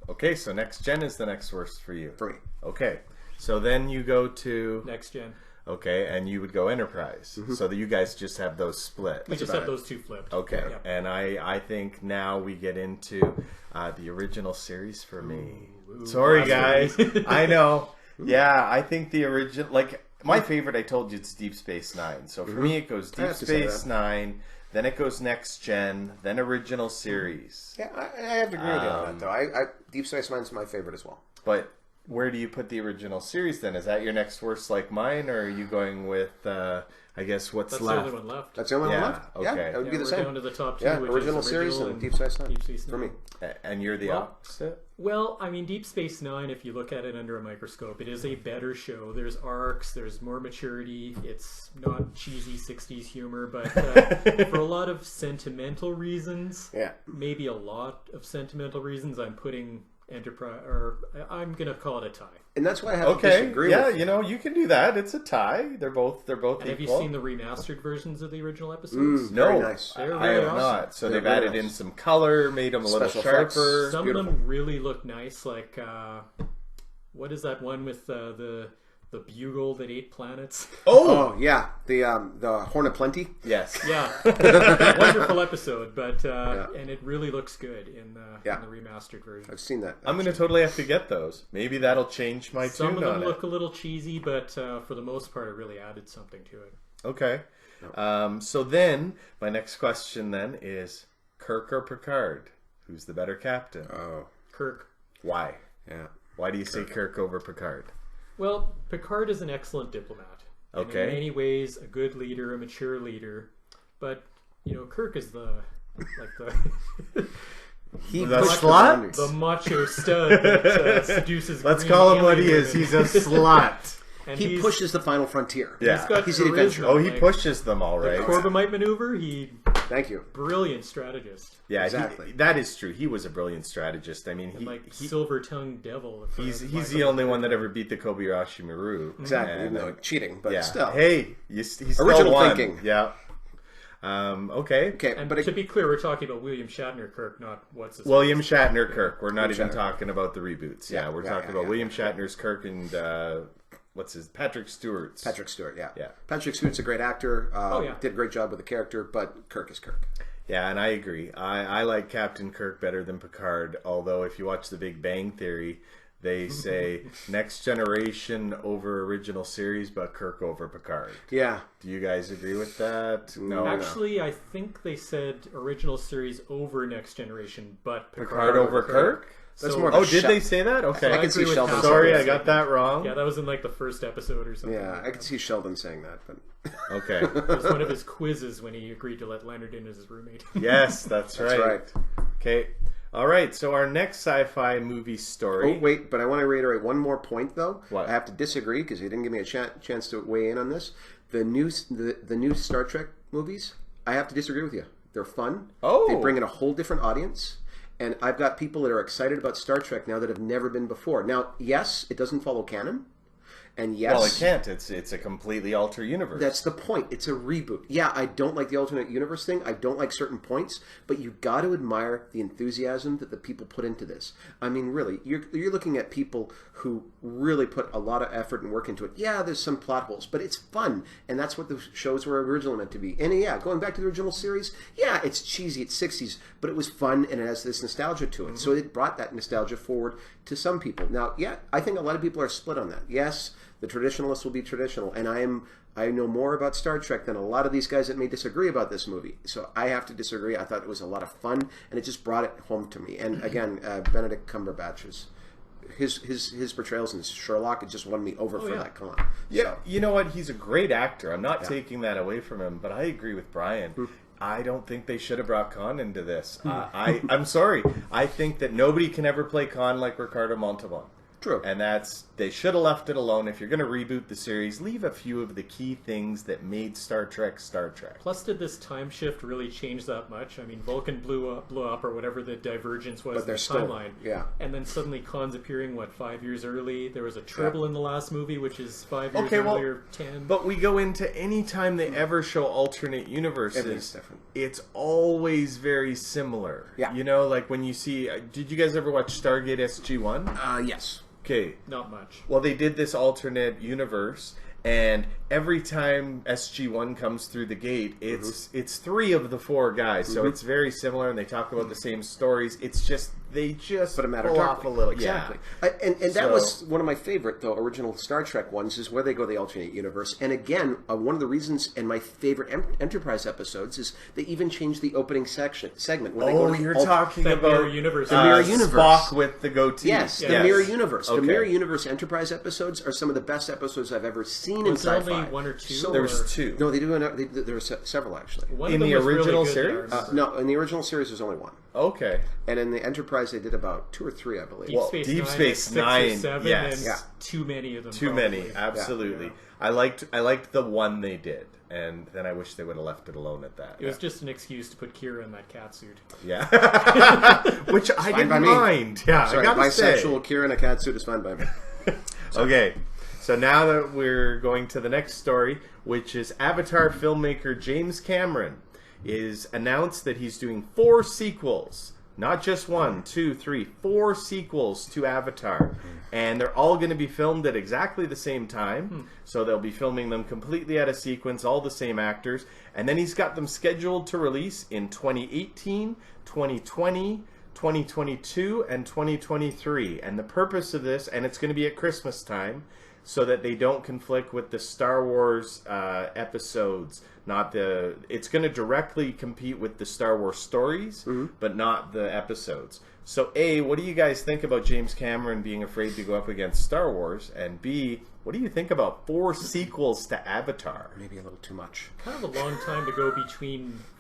Okay, so Next Gen is the next worst for you. For me. Okay, so then you go to... Next Gen. Okay, and you would go Enterprise. So that you guys just have those split. We just have those 2 flipped. Okay, Yep. and I think now we get into the original series for me. Sorry, guys. I know. Yeah, I think the original... Like, my favorite, I told you, it's Deep Space Nine. So for me, it goes Deep Space Nine, then it goes Next Gen, then original series. Yeah, I have to agree with you on that, though. Deep Space Nine's my favorite as well. But where do you put the original series then? Is that your next worst like mine, or are you going with, I guess, what's That's left? the only one left. That's the only one Yeah, left. okay. Yeah, that would be the we're same. down to the top two, Yeah, which original is series original and Deep Space Nine. Deep Space For me. Nine. And you're the opposite? Well, I mean, Deep Space Nine, if you look at it under a microscope, it is a better show. There's arcs, there's more maturity. It's not cheesy 60s humor, but for a lot of sentimental reasons, maybe a lot of sentimental reasons, I'm putting Enterprise, or I'm going to call it a tie. And that's why I have to disagree with you know, you can do that. It's a tie. They're both equal. And have you seen the remastered versions of the original episodes? No, very nice. They're I really have awesome. not. So They're they've added very in nice. some color, made them a little Special effects. sharper. Some Beautiful. of them really look nice, like what is that one with the bugle that ate planets? Oh yeah, the Horn of Plenty. Yes. Yeah, wonderful episode, but and it really looks good in the remastered version. I've seen that. I'm going to totally have to get those. Maybe that'll change my Some tune of them on it. look a little cheesy, but for the most part, it really added something to it. Okay. So then, my next question then is Kirk or Picard? Who's the better captain? Oh, Kirk. Why? yeah. Why do you say Kirk over Picard? Well, Picard is an excellent diplomat. And Okay. in many ways, a good leader, a mature leader. But, you know, Kirk is the He The pushed slut? the boundaries. the macho stud that seduces Let's green call him what he alien is. women. He's a slut. And He he's, pushes the final frontier. Yeah. He's got He's an charisma, adventurer. Oh, he like, pushes them all the right. Corbomite maneuver. He Thank you. brilliant strategist. Yeah, Exactly. that is true. He was a brilliant strategist. I mean, And like silver-tongued devil. he's the only one that ever beat the Kobayashi Maru. Exactly. And, Even though cheating, but yeah. still. Hey, he still Original won. thinking. Yeah. Okay. Okay, And but to be clear, we're talking about William Shatner Kirk, not what's his William Shatner Kirk. We're not even Shatner. talking about the reboots. Yeah, we're talking about yeah. William Shatner's Kirk and what's his Patrick Stewart's. Patrick Stewart, yeah. Yeah. Patrick Stewart's a great actor. yeah. Did a great job with the character, but Kirk is Kirk. Yeah, and I agree. I like Captain Kirk better than Picard. Although if you watch The Big Bang Theory, they say Next Generation over original series, but Kirk over Picard. Yeah. Do you guys agree with that? No. Actually, I think they said original series over Next Generation, but Picard over Kirk? That's So- more of a Oh, did Shel- they say that? Okay. So I can see agree with Sheldon. Castle. Sorry, I got that wrong. Yeah, that was in like the first episode or something. Yeah, like I can see Sheldon saying that, but Okay. It was one of his quizzes when he agreed to let Leonard in as his roommate. Yes, that's right. that's right. Okay. All right. So our next sci-fi movie story. Oh, wait, but I want to reiterate one more point, though. What? I have to disagree because you didn't give me a chance to weigh in on this. The new Star Trek movies, I have to disagree with you. They're fun. Oh. They bring in a whole different audience. And I've got people that are excited about Star Trek now that have never been before. Now, yes, it doesn't follow canon. And yes, Well, it can't. It's a completely altered universe. that's the point. It's a reboot. Yeah, I don't like the alternate universe thing. I don't like certain points, but you've got to admire the enthusiasm that the people put into this. I mean, really, you're looking at people who really put a lot of effort and work into it. Yeah, there's some plot holes, but it's fun, and that's what the shows were originally meant to be. And yeah, going back to the original series, yeah, it's cheesy, it's 60s, but it was fun, and it has this nostalgia to it. So it brought that nostalgia forward to some people. Now, yeah, I think a lot of people are split on that. Yes, the traditionalists will be traditional, and I know more about Star Trek than a lot of these guys that may disagree about this movie. So I have to disagree. I thought it was a lot of fun, and it just brought it home to me. And again, Benedict Cumberbatch's his portrayals in Sherlock, it just won me over for that con. Yeah, So, you know what? He's a great actor. I'm not taking that away from him, but I agree with Brian. I don't think they should have brought Khan into this. I'm sorry. I think that nobody can ever play Khan like Ricardo Montalban. true. And they should have left it alone. If you're going to reboot the series, leave a few of the key things that made Star Trek Star Trek. Plus, did this time shift really change that much? I mean, Vulcan blew up, or whatever the divergence was But in they're the still- timeline. yeah. And then suddenly Khan's appearing, 5 years early? There was a Tribble in the last movie, which is 5 years Okay, well, earlier, 10. But we go into any time they ever show alternate universes, Everything's different. it's always very similar. Yeah. You know, like when you see... did you guys ever watch Stargate SG-1? Yes. Okay. Not much. Well, they did this alternate universe, and every time SG-1 comes through the gate, it's three of the four guys, so it's very similar, and they talk about the same stories. It's just they just But it mattered pull off a darkly. little. Exactly. Yeah. And that So- was one of my favorite, though, original Star Trek ones, is where they go the alternate universe. And again, one of the reasons in my favorite Enterprise episodes is they even changed the opening segment. When they go to you're the talking That about mirror universe. The mirror universe. Spock with the goatee. Yes, the Yes. Mirror Universe. Okay. The Mirror Universe Enterprise episodes are some of the best episodes I've ever seen in Was there sci-fi. only one or two? So, There was or- 2. No, they do. There were several actually. One In of them the was really original good, series? I remember. No, in the original series, there's only one, Okay. and in the Enterprise, they did about 2 or 3, I believe. Deep Well, Space Deep Nine, Space had 6 Nine, or 7, yes. and Yeah. too many of them. Too probably. many, absolutely. Yeah. I liked the one they did, and then I wish they would have left it alone at that. It was just an excuse to put Kira in that cat suit. Yeah, which I Fine by didn't me. mind. Yeah, Sorry, I gotta say. bisexual Kira in a cat suit is fine by me. Okay, so now that we're going to the next story, which is Avatar filmmaker James Cameron is announced that he's doing 4 sequels. Not just 1, 2, 3, 4 sequels to Avatar. And they're all going to be filmed at exactly the same time. So they'll be filming them completely out of sequence, all the same actors. And then he's got them scheduled to release in 2018, 2020, 2022, and 2023. And the purpose of this, and it's going to be at Christmas time, so that they don't conflict with the Star Wars episodes. It's going to directly compete with the Star Wars stories, but not the episodes. So A, what do you guys think about James Cameron being afraid to go up against Star Wars? And B, what do you think about 4 sequels to Avatar? Maybe a little too much. Kind of a long time to go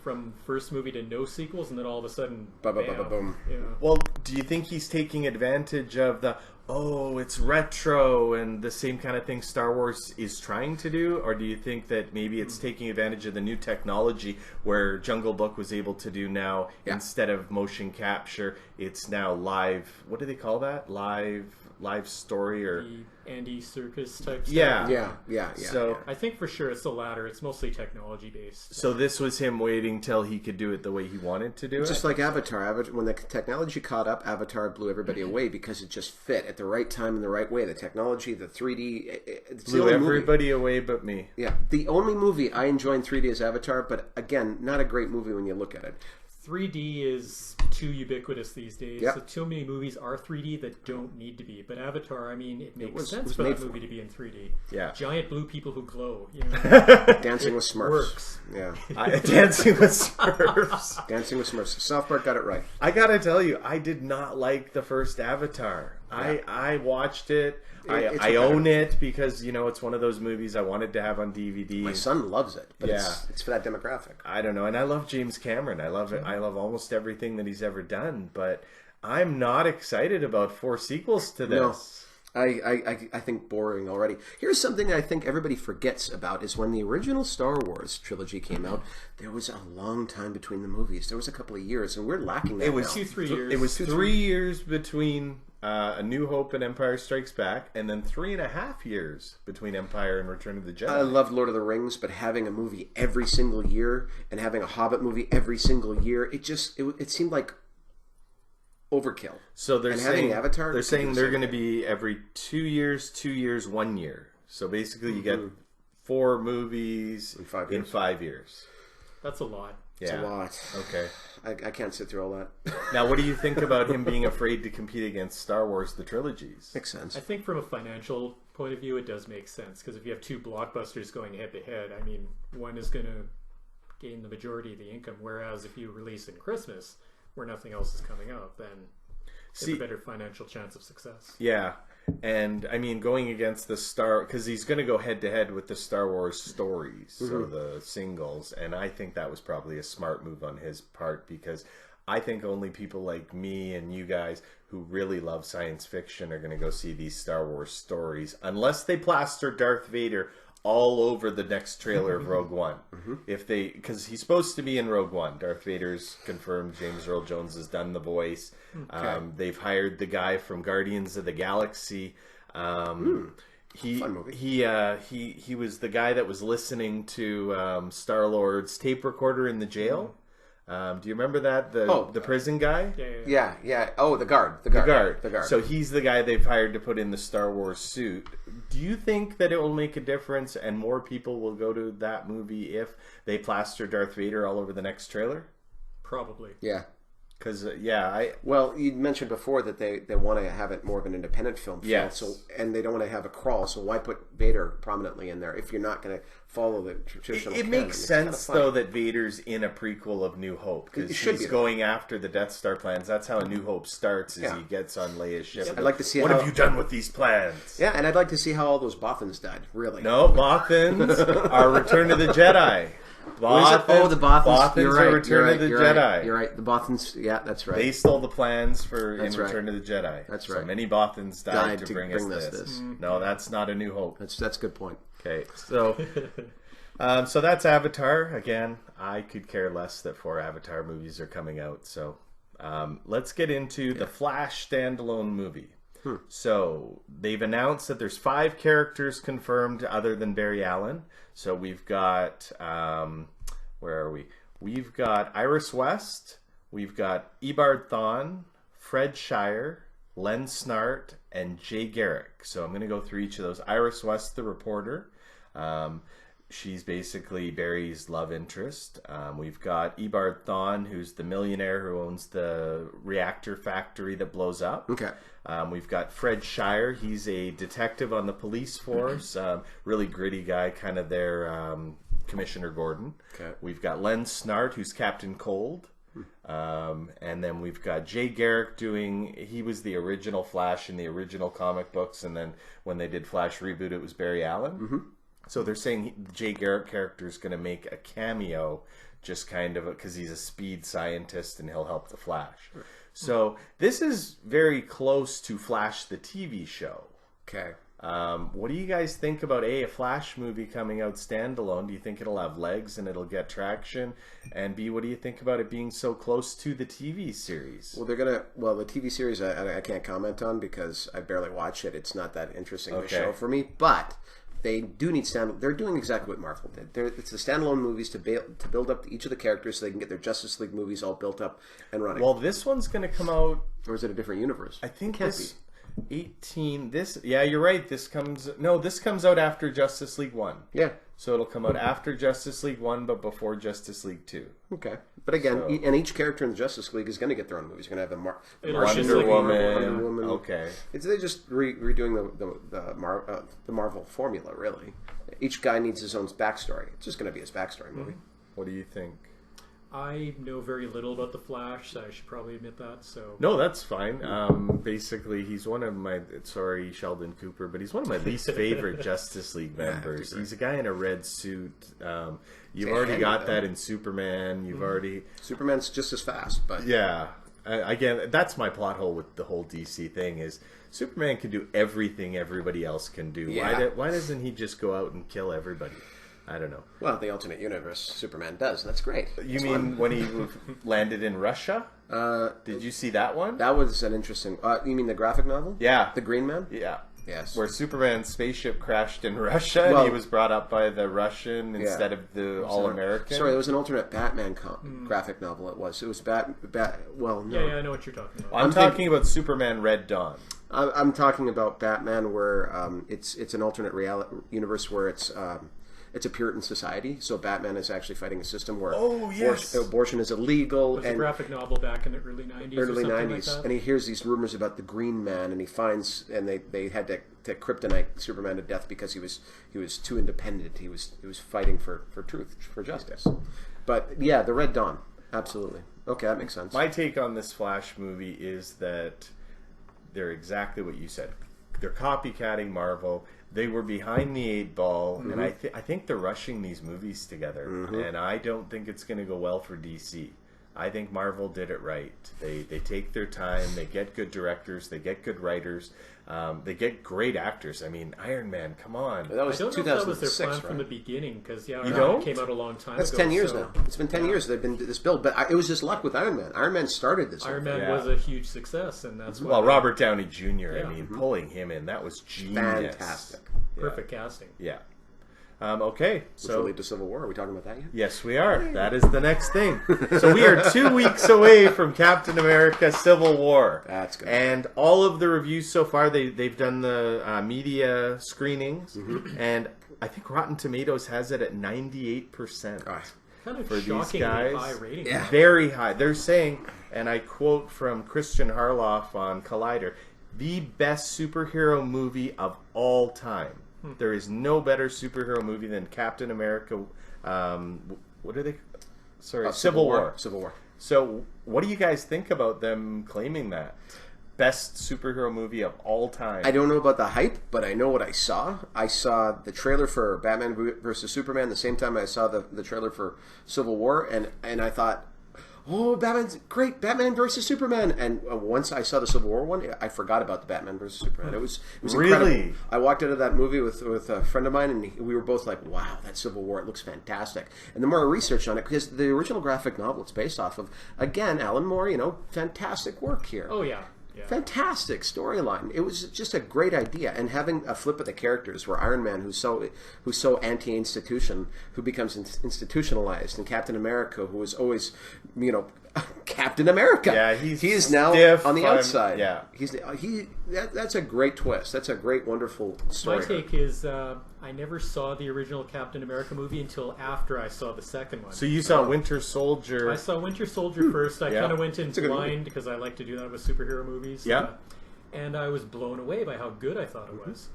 from first movie to no sequels, and then all of a sudden, bam. Boom. Yeah. Well, do you think he's taking advantage of it's retro and the same kind of thing Star Wars is trying to do? Or do you think that maybe it's taking advantage of the new technology where Jungle Book was able to do now, instead of motion capture, it's now live, what do they call that? Live story or... The Andy Serkis type stuff. Yeah. So I think for sure it's the latter. It's mostly technology based. So this was him waiting till he could do it the way he wanted to do it? Just like Avatar. When the technology caught up, Avatar blew everybody away because it just fit at the right time in the right way. The technology, the 3D... It's blew everybody away but me. Yeah. The only movie I enjoy in 3D is Avatar, but again, not a great movie when you look at it. 3D is too ubiquitous these days. Yep. So too many movies are 3D that don't need to be. But Avatar, I mean, it makes was sense for made that for movie to be in 3D. Yeah. Giant blue people who glow. You know? Dancing with Smurfs. Works. Yeah. Dancing with Smurfs. Dancing with Smurfs. South Park got it right. I gotta tell you, I did not like the first Avatar. I watched it. I own it because, it's one of those movies I wanted to have on DVD. My son loves it, but Yeah. it's for that demographic. I don't know. And I love James Cameron. I love it. I love almost everything that he's ever done. But I'm not excited about 4 sequels to this. No. I think boring already. Here's something I think everybody forgets about is when the original Star Wars trilogy came out, there was a long time between the movies. There was a couple of years, and we're lacking that It was now. 2-3 years. It was 3 years between A New Hope and Empire Strikes Back, and then 3.5 years between Empire and Return of the Jedi. I loved Lord of the Rings, but having a movie every single year and having a Hobbit movie every single year, it seemed like overkill. So they're And saying having Avatar, they're could saying do the they're same going to thing. be every 2 years, 2 years, 1 year. So basically, you get 4 movies In 5 in years. 5 years. That's a lot. It's Yeah. a lot. Okay. I can't sit through all that. Now, what do you think about him being afraid to compete against Star Wars, the trilogies? Makes sense. I think from a financial point of view, it does make sense. Because if you have 2 blockbusters going head to head, I mean, one is going to gain the majority of the income. Whereas if you release in Christmas, where nothing else is coming out, then you have a better financial chance of success. Yeah. And I mean, going against the because he's going to go head to head with the Star Wars stories, so the singles, and I think that was probably a smart move on his part because I think only people like me and you guys who really love science fiction are going to go see these Star Wars stories, unless they plaster Darth Vader all over the next trailer of Rogue One. Because he's supposed to be in Rogue One. Darth Vader's confirmed. James Earl Jones has done the voice. They've hired the guy from Guardians of the Galaxy. He Fun movie. he was the guy that was listening to Star-Lord's tape recorder in the jail. Do you remember that? The prison guy? Yeah. Oh, the guard. The guard. The guard. So he's the guy they've hired to put in the Star Wars suit. Do you think that it will make a difference and more people will go to that movie if they plaster Darth Vader all over the next trailer? Probably. Yeah. Because Well, you mentioned before that they want to have it more of an independent film feel, Yes. and they don't want to have a crawl. So why put Vader prominently in there if you're not going to follow the traditional? It makes sense though that Vader's in a prequel of New Hope because he's going after the Death Star plans. That's how a New Hope starts. Is he gets on Leia's ship. I'd like to see what have you done with these plans? Yeah, and I'd like to see how all those Bothans died. Really? No, Bothans are Return of the Jedi. The Bothans. You're right. Return of the Jedi. You're right. The Bothans. Yeah, that's right. They stole the plans for That's in right. Return of the Jedi. That's So right. many Bothans died to bring us us this. No, that's not a New Hope. That's a good point. Okay, so so that's Avatar. Again, I could care less that 4 Avatar movies are coming out. So let's get into the Flash standalone movie. So they've announced that there's 5 characters confirmed other than Barry Allen. So we've got where are we? We've got Iris West, we've got Eobard Thawne, Fred Shire, Len Snart, and Jay Garrick. So I'm going to go through each of those. Iris West, the reporter. She's basically Barry's love interest. We've got Eobard Thawne, who's the millionaire who owns the reactor factory that blows up. Okay. We've got Fred Shire. He's a detective on the police force. Really gritty guy, kind of their Commissioner Gordon. Okay. We've got Len Snart, who's Captain Cold. And then we've got Jay Garrick he was the original Flash in the original comic books. And then when they did Flash Reboot, it was Barry Allen. Mm-hmm. So they're saying the Jay Garrick character is going to make a cameo, just kind of because he's a speed scientist and he'll help the Flash. Right. So this is very close to Flash the TV show. Okay. What do you guys think about a Flash movie coming out standalone? Do you think it'll have legs and it'll get traction? And B, what do you think about it being so close to the TV series? Well, the TV series I can't comment on because I barely watch it. It's not that interesting of a show for me. But they do need They're doing exactly what Marvel did. It's the standalone movies to build up each of the characters so they can get their Justice League movies all built up and running. Well, this one's going to come out. Or is it a different universe? I think this 18. You're right. This comes out after Justice League 1. Yeah. So it'll come out after Justice League 1, but before Justice League 2. Okay. But again, and each character in the Justice League is going to get their own movies. You're going to have a Wonder Woman. Okay. They're just redoing the Marvel formula, really. Each guy needs his own backstory. It's just going to be his backstory movie. What do you think? I know very little about the Flash, so I should probably admit that. So no, that's fine. Basically, he's one of my Sheldon Cooper, but he's one of my least favorite Justice League members. He's a guy in a red suit. You've already got that in Superman. Superman's just as fast, but again, that's my plot hole with the whole DC thing is Superman can do everything everybody else can do. Yeah. Why doesn't he just go out and kill everybody? I don't know. Well, the alternate universe, Superman does. That's great. When he landed in Russia? Did you see that one? That was an interesting... you mean the graphic novel? Yeah. The Green Man? Yeah. Yes. Where Superman's spaceship crashed in Russia and he was brought up by the Russian instead of the All-American. Sorry, there was an alternate Batman graphic novel. It was well, no. Yeah, I know what you're talking about. I'm talking about Superman Red Dawn. I'm talking about Batman where it's an alternate universe where it's a Puritan society, so Batman is actually fighting a system where abortion is illegal. Was a graphic novel back in the early 90s Early or something 90s, like that? and he hears these rumors about the Green Man, and he finds, and they had to kryptonite Superman to death because he was too independent. He was fighting for truth, for justice. But yeah, the Red Dawn, absolutely. Okay, that makes sense. My take on this Flash movie is that they're exactly what you said. They're copycatting Marvel. They were behind the 8 ball, and I think they're rushing these movies together, and I don't think it's going to go well for DC. I think Marvel did it right. They take their time. They get good directors. They get good writers. They get great acers. I mean, Iron Man, come on. That was I don't know if that was their 2006, plan right? from the beginning, because don't? it came out a long time That's ago. 10 years so now. It's been 10 years they've been this build, but it was just luck with Iron Man. Iron Man started this. Iron Man Yeah. was a huge success, and that's why Well, Robert Downey Jr., Yeah. I mean, pulling him in, that was genius. Fantastic. perfect casting. Yeah. Okay, Which will so lead to Civil War. Are we talking about that yet? yes, we are. That is the next thing. So we are 2 weeks away from Captain America: Civil War. That's good. And all of the reviews so far, they've done the media screenings, and I think Rotten Tomatoes has it at 98%. kind of for these shockingly guys. high rating. Yeah. Very high. They're saying, and I quote from Christian Harloff on Collider, the best superhero movie of all time. There is no better superhero movie than Captain America. What are they? Sorry, Civil War. Civil War. So, what do you guys think about them claiming that? Best superhero movie of all time. I don't know about the hype, but I know what I saw. I saw the trailer for Batman versus Superman the same time I saw the trailer for Civil War, and I thought, oh, Batman's great, Batman versus Superman. And once I saw the Civil War one, I forgot about the Batman versus Superman. It was incredible. Really? I walked out of that movie with a friend of mine, and we were both like, wow, that Civil War, it looks fantastic. And the more I researched on it, because the original graphic novel it's based off of, again, Alan Moore, fantastic work here. Oh yeah. Yeah. Fantastic storyline. It was just a great idea, and having a flip of the characters where Iron Man, who's so anti-institution, who becomes institutionalized, and Captain America, who is always, Captain America. Yeah, he is now on the outside. Yeah, that's a great twist. That's a great, wonderful story. My take is I never saw the original Captain America movie until after I saw the second one. So you saw Winter Soldier. I saw Winter Soldier first. I kind of went in a good blind movie. because I like to do that with superhero movies. Yeah. And I was blown away by how good I thought it was.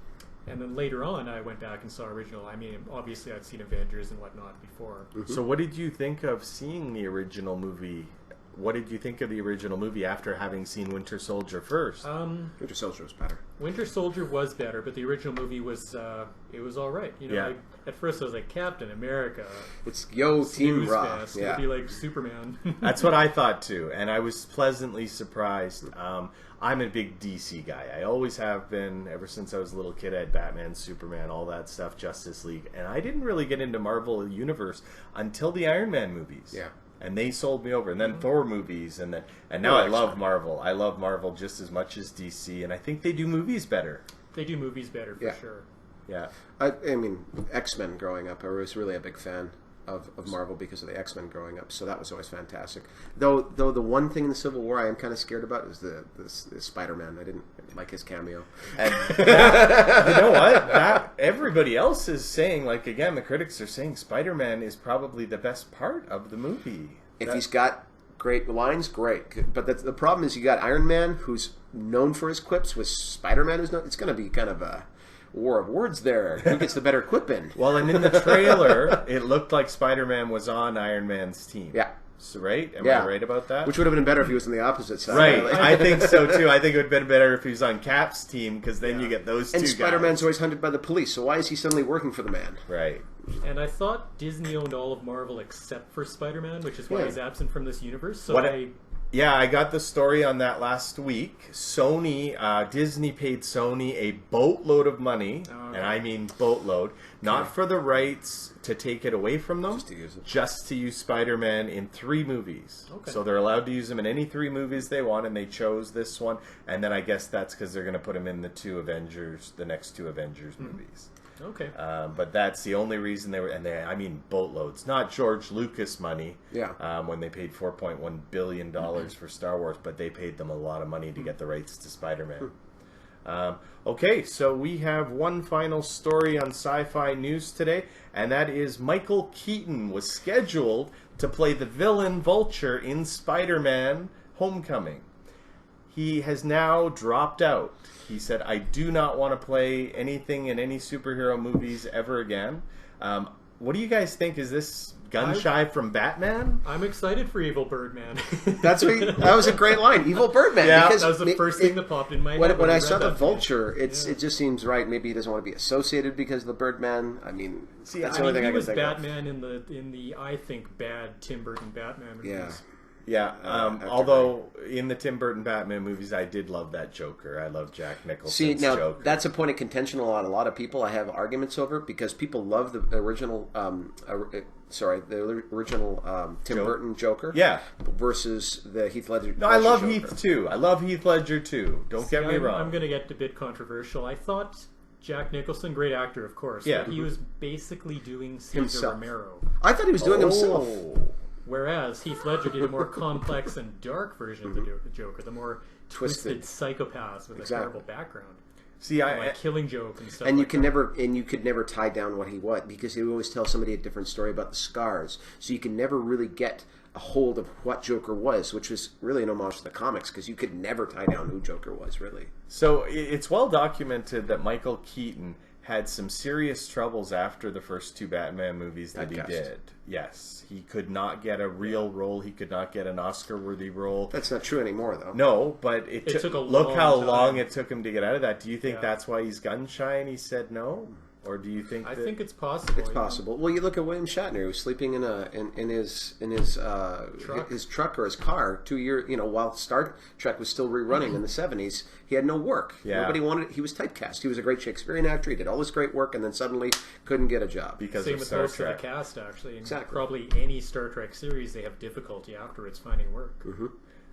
And then later on, I went back and saw original. I mean, obviously, I'd seen Avengers and whatnot before. So what did you think of seeing the original movie? What did you think of the original movie after having seen Winter Soldier first? Winter Soldier was better. Winter Soldier was better, but the original movie was it was all right. At first I was like, Captain America. It's Team snooze Raw. fest. Yeah. It'd be like Superman. That's what I thought too, and I was pleasantly surprised. I'm a big DC guy. I always have been ever since I was a little kid. I had Batman, Superman, all that stuff, Justice League, and I didn't really get into Marvel Universe until the Iron Man movies. Yeah. And they sold me over, and then Thor movies, and now I love Marvel. I love Marvel just as much as DC, and I think they do movies better. They do movies better for sure. Yeah. I mean, X-Men growing up, I was really a big fan of Marvel because of the X-Men growing up, so that was always fantastic. Though the one thing in the Civil War I am kind of scared about is the Spider-Man. I didn't like his cameo. And that, you know what? That everybody else is saying, like, again, the critics are saying Spider-Man is probably the best part of the movie. If he's got great lines, great. But the problem is you got Iron Man, who's known for his quips, with Spider-Man, who's not. It's going to be kind of a war of words there. Who gets the better quip in? Well, and in the trailer, it looked like Spider-Man was on Iron Man's team. Yeah. So, right? Am I right about that? Which would have been better if he was on the opposite side. Right. I think so, too. I think it would have been better if he was on Cap's team, because then you get those two and guys. Spider-Man's always hunted by the police, so why is he suddenly working for the man? Right. And I thought Disney owned all of Marvel except for Spider-Man, which is why he's absent from this universe. So Yeah, I got the story on that last week. Disney paid Sony a boatload of money, and I mean boatload, not for the rights to take it away from them, just to use Spider-Man in 3 movies. Okay. So they're allowed to use him in any 3 movies they want, and they chose this one, and then I guess that's because they're going to put him in the next 2 Avengers movies. Okay. But that's the only reason they were, I mean boatloads, not George Lucas money. Yeah. When they paid $4.1 billion for Star Wars, but they paid them a lot of money to get the rights to Spider-Man. Okay, so we have one final story on Sci Fi News today, and that is Michael Keaton was scheduled to play the villain Vulture in Spider-Man Homecoming. He has now dropped out. He said, I do not want to play anything in any superhero movies ever again. What do you guys think? Is this gun-shy from Batman? I'm excited for Evil Birdman. That was a great line. Evil Birdman. Yeah, because that was the first thing that popped in my head. When I saw the Vulture, it just seems right. Maybe he doesn't want to be associated because of the Birdman. I mean, that's the only thing I can think of. He was Batman in the I think bad Tim Burton Batman movies. Yeah. Yeah, although in the Tim Burton Batman movies, I did love that Joker. I love Jack Nicholson's Joker. That's a point of contention. A lot of people I have arguments over it because people love the original. The original Tim Burton Joker. Yeah. Versus the Heath Ledger. No, I love Heath too. I love Heath Ledger too. Don't get me wrong. I'm going to get a bit controversial. I thought Jack Nicholson, great actor, of course. Yeah. But he was basically doing Caesar Romero. I thought he was doing himself. Whereas Heath Ledger did a more complex and dark version of the Joker, the more twisted psychopath with a terrible background. See, like Killing Joke and stuff. And you like can that. you could never tie down what he was, because he would always tell somebody a different story about the scars. So you can never really get a hold of what Joker was, which was really an homage to the comics, because you could never tie down who Joker was, really. So it's well documented that Michael Keaton had some serious troubles after the first two Batman movies that he did. Yes, he could not get a real role. He could not get an Oscar-worthy role. That's not true anymore, though. No, but it took a look how long it took him to get out of that. Do you think that's why he's gun shy and he said no? Or do you think I think it's possible. It's possible. Well, you look at William Shatner, who was sleeping in his truck or his car 2 years. While Star Trek was still rerunning in the 70s, he had no work. Yeah. Nobody wanted. He was typecast. He was a great Shakespearean actor. He did all this great work, and then suddenly couldn't get a job because Same of with Star most Trek. of the cast, actually. And Exactly. Probably any Star Trek series, they have difficulty afterwards finding work. Mm-hmm.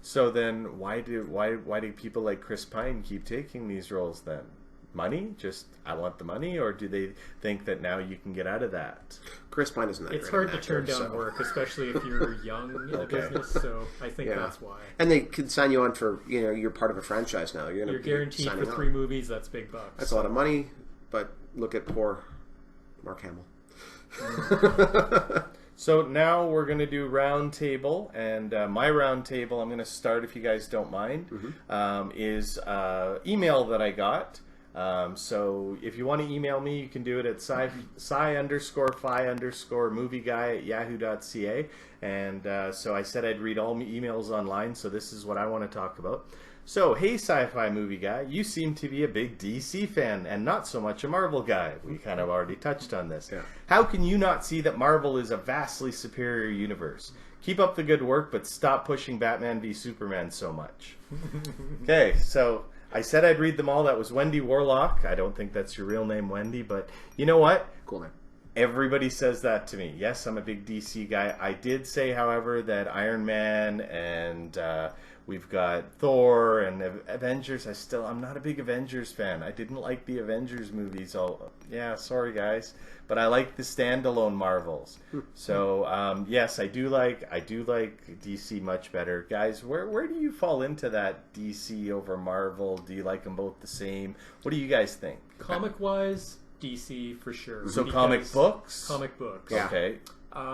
So then, why do people like Chris Pine keep taking these roles then? Money? Just, I want the money? Or do they think that now you can get out of that? Chris Pine isn't that It's great hard an to turn actor, down work, especially if you're young in the business. So I think that's why. And they can sign you on for, you're part of a franchise now. You're guaranteed for 3 movies. That's big bucks. That's a lot of money, but look at poor Mark Hamill. So now we're going to do round table, and my round table, I'm going to start, if you guys don't mind, is email that I got. So if you want to email me, you can do it at sci_fi_movieguy@yahoo.ca. And so I said I'd read all emails online, so this is what I want to talk about. So, hey Sci-Fi Movie Guy, you seem to be a big DC fan and not so much a Marvel guy. We kind of already touched on this. Yeah. How can you not see that Marvel is a vastly superior universe? Keep up the good work, but stop pushing Batman v Superman so much. Okay, so I said I'd read them all. That was Wendy Warlock. I don't think that's your real name, Wendy, but you know what? Cool name. Everybody says that to me. Yes, I'm a big DC guy. I did say, however, that Iron Man and we've got Thor and Avengers. I'm not a big Avengers fan. I didn't like the Avengers movies. Sorry guys, but I like the standalone Marvels. So yes, I do like DC much better, guys. Where do you fall into that, DC over Marvel? Do you like them both the same? What do you guys think? Comic wise, DC for sure. So comic books? Comic books. Yeah. Okay.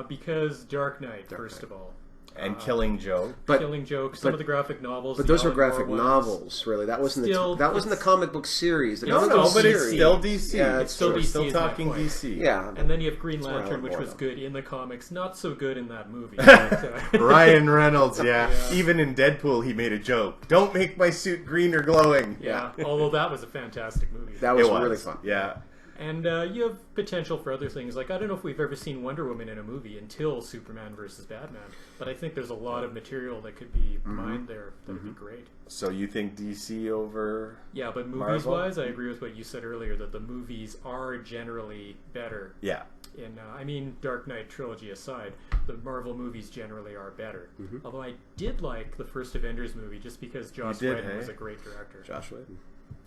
Because Dark Knight, first of all. And Killing Joke. Killing Joke, some of the graphic novels. But those were graphic novels, really. That wasn't the comic book series. No, but it's still DC. Yeah, it's still DC. We're still talking my point. DC. Yeah. And then you have Green where I Lantern, like which more, was though. good in the comics, not so good in that movie. Ryan Reynolds, yeah. Even in Deadpool, he made a joke. Don't make my suit green or glowing. Yeah, although that was a fantastic movie. That was really fun. Yeah. And you have potential for other things. Like, I don't know if we've ever seen Wonder Woman in a movie until Superman versus Batman. But I think there's a lot of material that could be mined there that would be great. So you think DC over... Yeah, but Marvel? movies-wise, I agree with what you said earlier, that the movies are generally better. Yeah. Dark Knight trilogy aside, the Marvel movies generally are better. Although I did like the first Avengers movie just because Joss Whedon was a great director. Josh Whedon.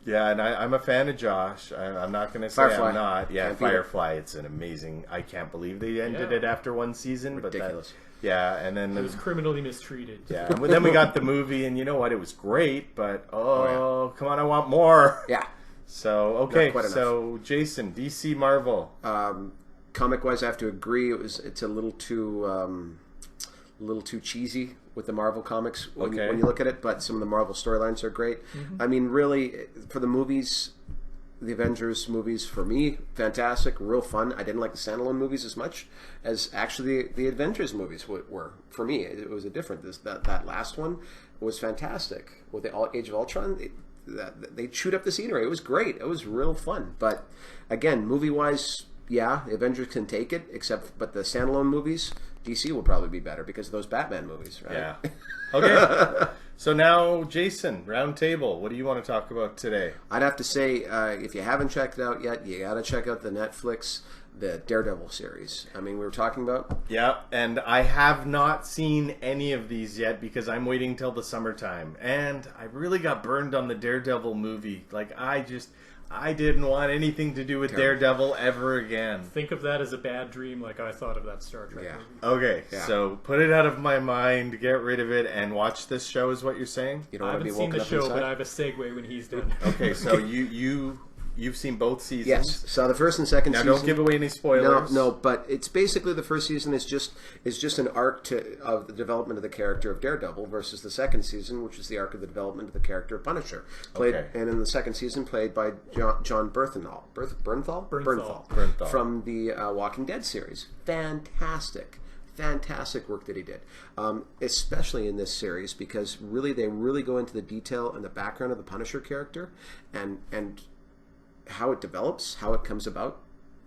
Yeah, and I'm a fan of Josh. I'm not going to say Firefly. I'm not. Yeah, Can't beat it. Firefly. It's an amazing... I can't believe they ended it after one season. Ridiculous. But and then... It was criminally mistreated. Yeah, and then we got the movie, and you know what? It was great, but come on, I want more. Yeah. So, okay, Not quite so Jason, DC, Marvel. Comic-wise, I have to agree. It's a little too cheesy with the Marvel comics when you look at it. But some of the Marvel storylines are great. I mean, really, for the movies, the Avengers movies for me, fantastic, real fun. I didn't like the standalone movies as much as actually the Avengers movies were for me. It was a different. That last one was fantastic with the Age of Ultron. They chewed up the scenery. It was great. It was real fun. But again, movie-wise, yeah, the Avengers can take it. But the standalone movies, DC will probably be better because of those Batman movies, right? Yeah. Okay. So now, Jason, round table. What do you want to talk about today? I'd have to say, if you haven't checked it out yet, you got to check out the Netflix, the Daredevil series. I mean, we were talking about. Yeah, and I have not seen any of these yet because I'm waiting till the summertime. And I really got burned on the Daredevil movie. Like, I I didn't want anything to do with Daredevil ever again. Think of that as a bad dream, like I thought of that Star Trek movie. Okay, so put it out of my mind, get rid of it, and watch this show. Is what you're saying? You don't I want to haven't be seen the woken up show, inside? but I have a segue when he's done. Okay, so you've seen both seasons. Yes, saw the first and second Now season. don't give away any spoilers. No, but it's basically the first season is just an arc of the development of the character of Daredevil versus the second season, which is the arc of the development of the character of Punisher. And in the second season, played by John Bernthal from the Walking Dead series. Fantastic work that he did, especially in this series, because they really go into the detail and the background of the Punisher character and how it develops, how it comes about.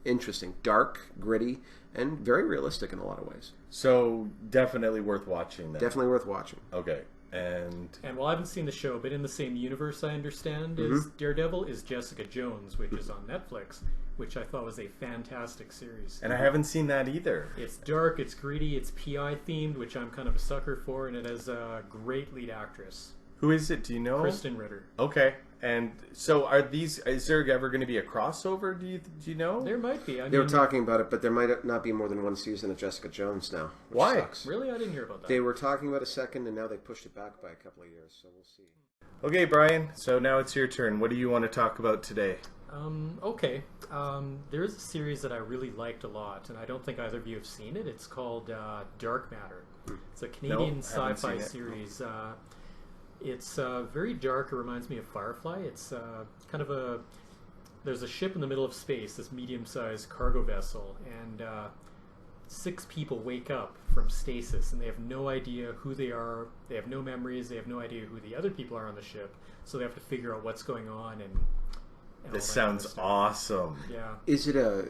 Interesting, dark, gritty, and very realistic in a lot of ways. So definitely worth watching then. Definitely worth watching. Okay. And well, I haven't seen the show, but in the same universe, I understand, is Daredevil is Jessica Jones, which is on Netflix, which I thought was a fantastic series. And I haven't seen that either. It's dark, it's gritty, it's PI themed, which I'm kind of a sucker for, and it has a great lead actress. Who is it? Do you know? Kristen Ritter. Okay. And so is there ever going to be a crossover? Do you know? There might be. They were talking about it, but there might not be more than one season of Jessica Jones now. Why? Sucks. Really? I didn't hear about that. They were talking about a second, and now they pushed it back by a couple of years, so we'll see. Okay, Brian, so now it's your turn. What do you want to talk about today? Okay. There is a series that I really liked a lot, and I don't think either of you have seen it. It's called Dark Matter. It's a Canadian sci-fi series. It's very dark. It reminds me of Firefly. It's kind of there's a ship in the middle of space, this medium-sized cargo vessel, and 6 people wake up from stasis, and they have no idea who they are. They have no memories. They have no idea who the other people are on the ship, so they have to figure out what's going on. And this sounds awesome. Yeah. Is it a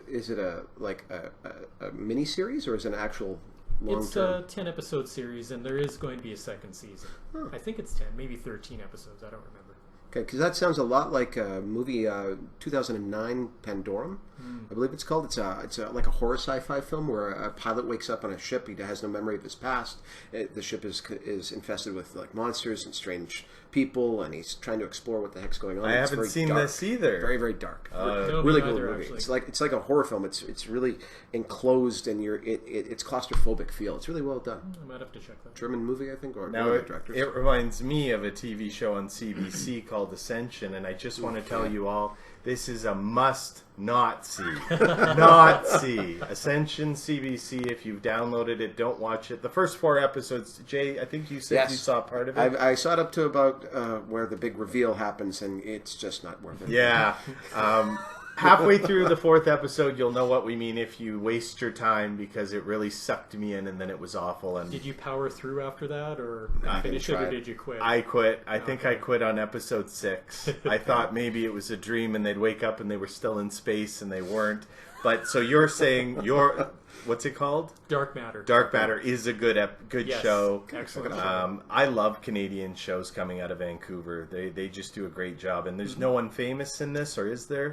mini series, or is it an actual It's a 10-episode series, and there is going to be a second season. I think it's 10, maybe 13 episodes. I don't remember. Okay, because that sounds a lot like a movie, 2009 Pandorum, I believe it's called. It's like a horror sci-fi film where a pilot wakes up on a ship. He has no memory of his past. The ship is infested with like monsters and strange people, and he's trying to explore what the heck's going on. I haven't seen this either. Very, very dark. No, really me cool neither, movie. actually. It's like a horror film. It's really enclosed, and it's claustrophobic feel. It's really well done. I might have to check that. German movie, I think, or now directors. It reminds me of a TV show on CBC called Ascension, and I just want to tell you all, this is a must not see. Not see. Ascension CBC, if you've downloaded it, don't watch it. The first 4 episodes, Jay, I think you said you saw part of it. I saw it up to about where the big reveal happens, and it's just not worth it. Yeah. Halfway through the 4th episode, you'll know what we mean if you waste your time, because it really sucked me in, and then it was awful. And Did you power through after that, or I finish it, didn't or try did you quit? I quit. I think I quit on episode 6. I thought maybe it was a dream and they'd wake up and they were still in space, and they weren't. But so you're saying what's it called? Dark Matter. Dark Matter is a good Yes. show. Excellent. I love Canadian shows coming out of Vancouver. They just do a great job. And there's no one famous in this, or is there?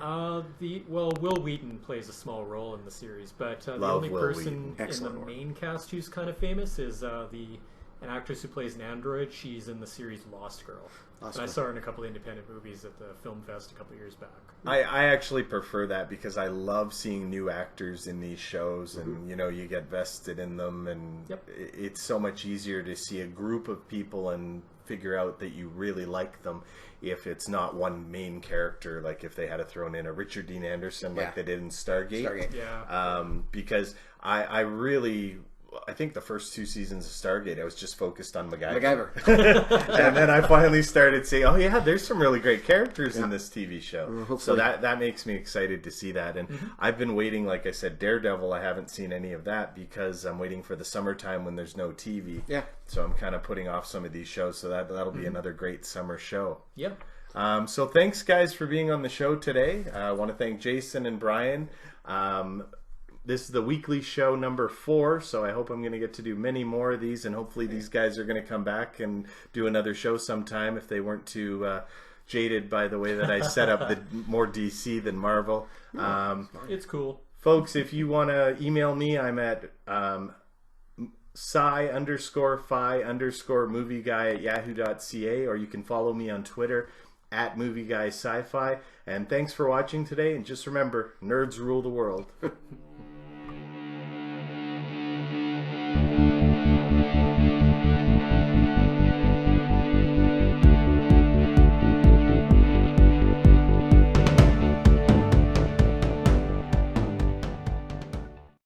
Will Wheaton plays a small role in the series, but the Love only Will person Wheaton. in the main cast who's kind of famous is an actress who plays an android. She's in the series Lost Girl. And I saw her in a couple of independent movies at the Film Fest a couple of years back. I actually prefer that, because I love seeing new actors in these shows, and you get vested in them, and it's so much easier to see a group of people and figure out that you really like them if it's not one main character, like if they had thrown in a Richard Dean Anderson like they did in Stargate. Yeah. Because I think the first 2 seasons of Stargate, I was just focused on MacGyver. And then I finally started saying, oh yeah, there's some really great characters in this TV show. So that makes me excited to see that. And I've been waiting, like I said, Daredevil, I haven't seen any of that because I'm waiting for the summertime when there's no TV. Yeah. So I'm kind of putting off some of these shows, so that'll be another great summer show. Yep. So thanks, guys, for being on the show today. I want to thank Jason and Brian. This is the weekly show number 4, so I hope I'm going to get to do many more of these, and hopefully these guys are going to come back and do another show sometime if they weren't too jaded by the way that I set up the more DC than Marvel. It's cool. Folks, if you want to email me, I'm at sci_fi_movieguy@yahoo.ca, or you can follow me on Twitter at Movie Guy Sci-Fi. And thanks for watching today. And just remember, nerds rule the world.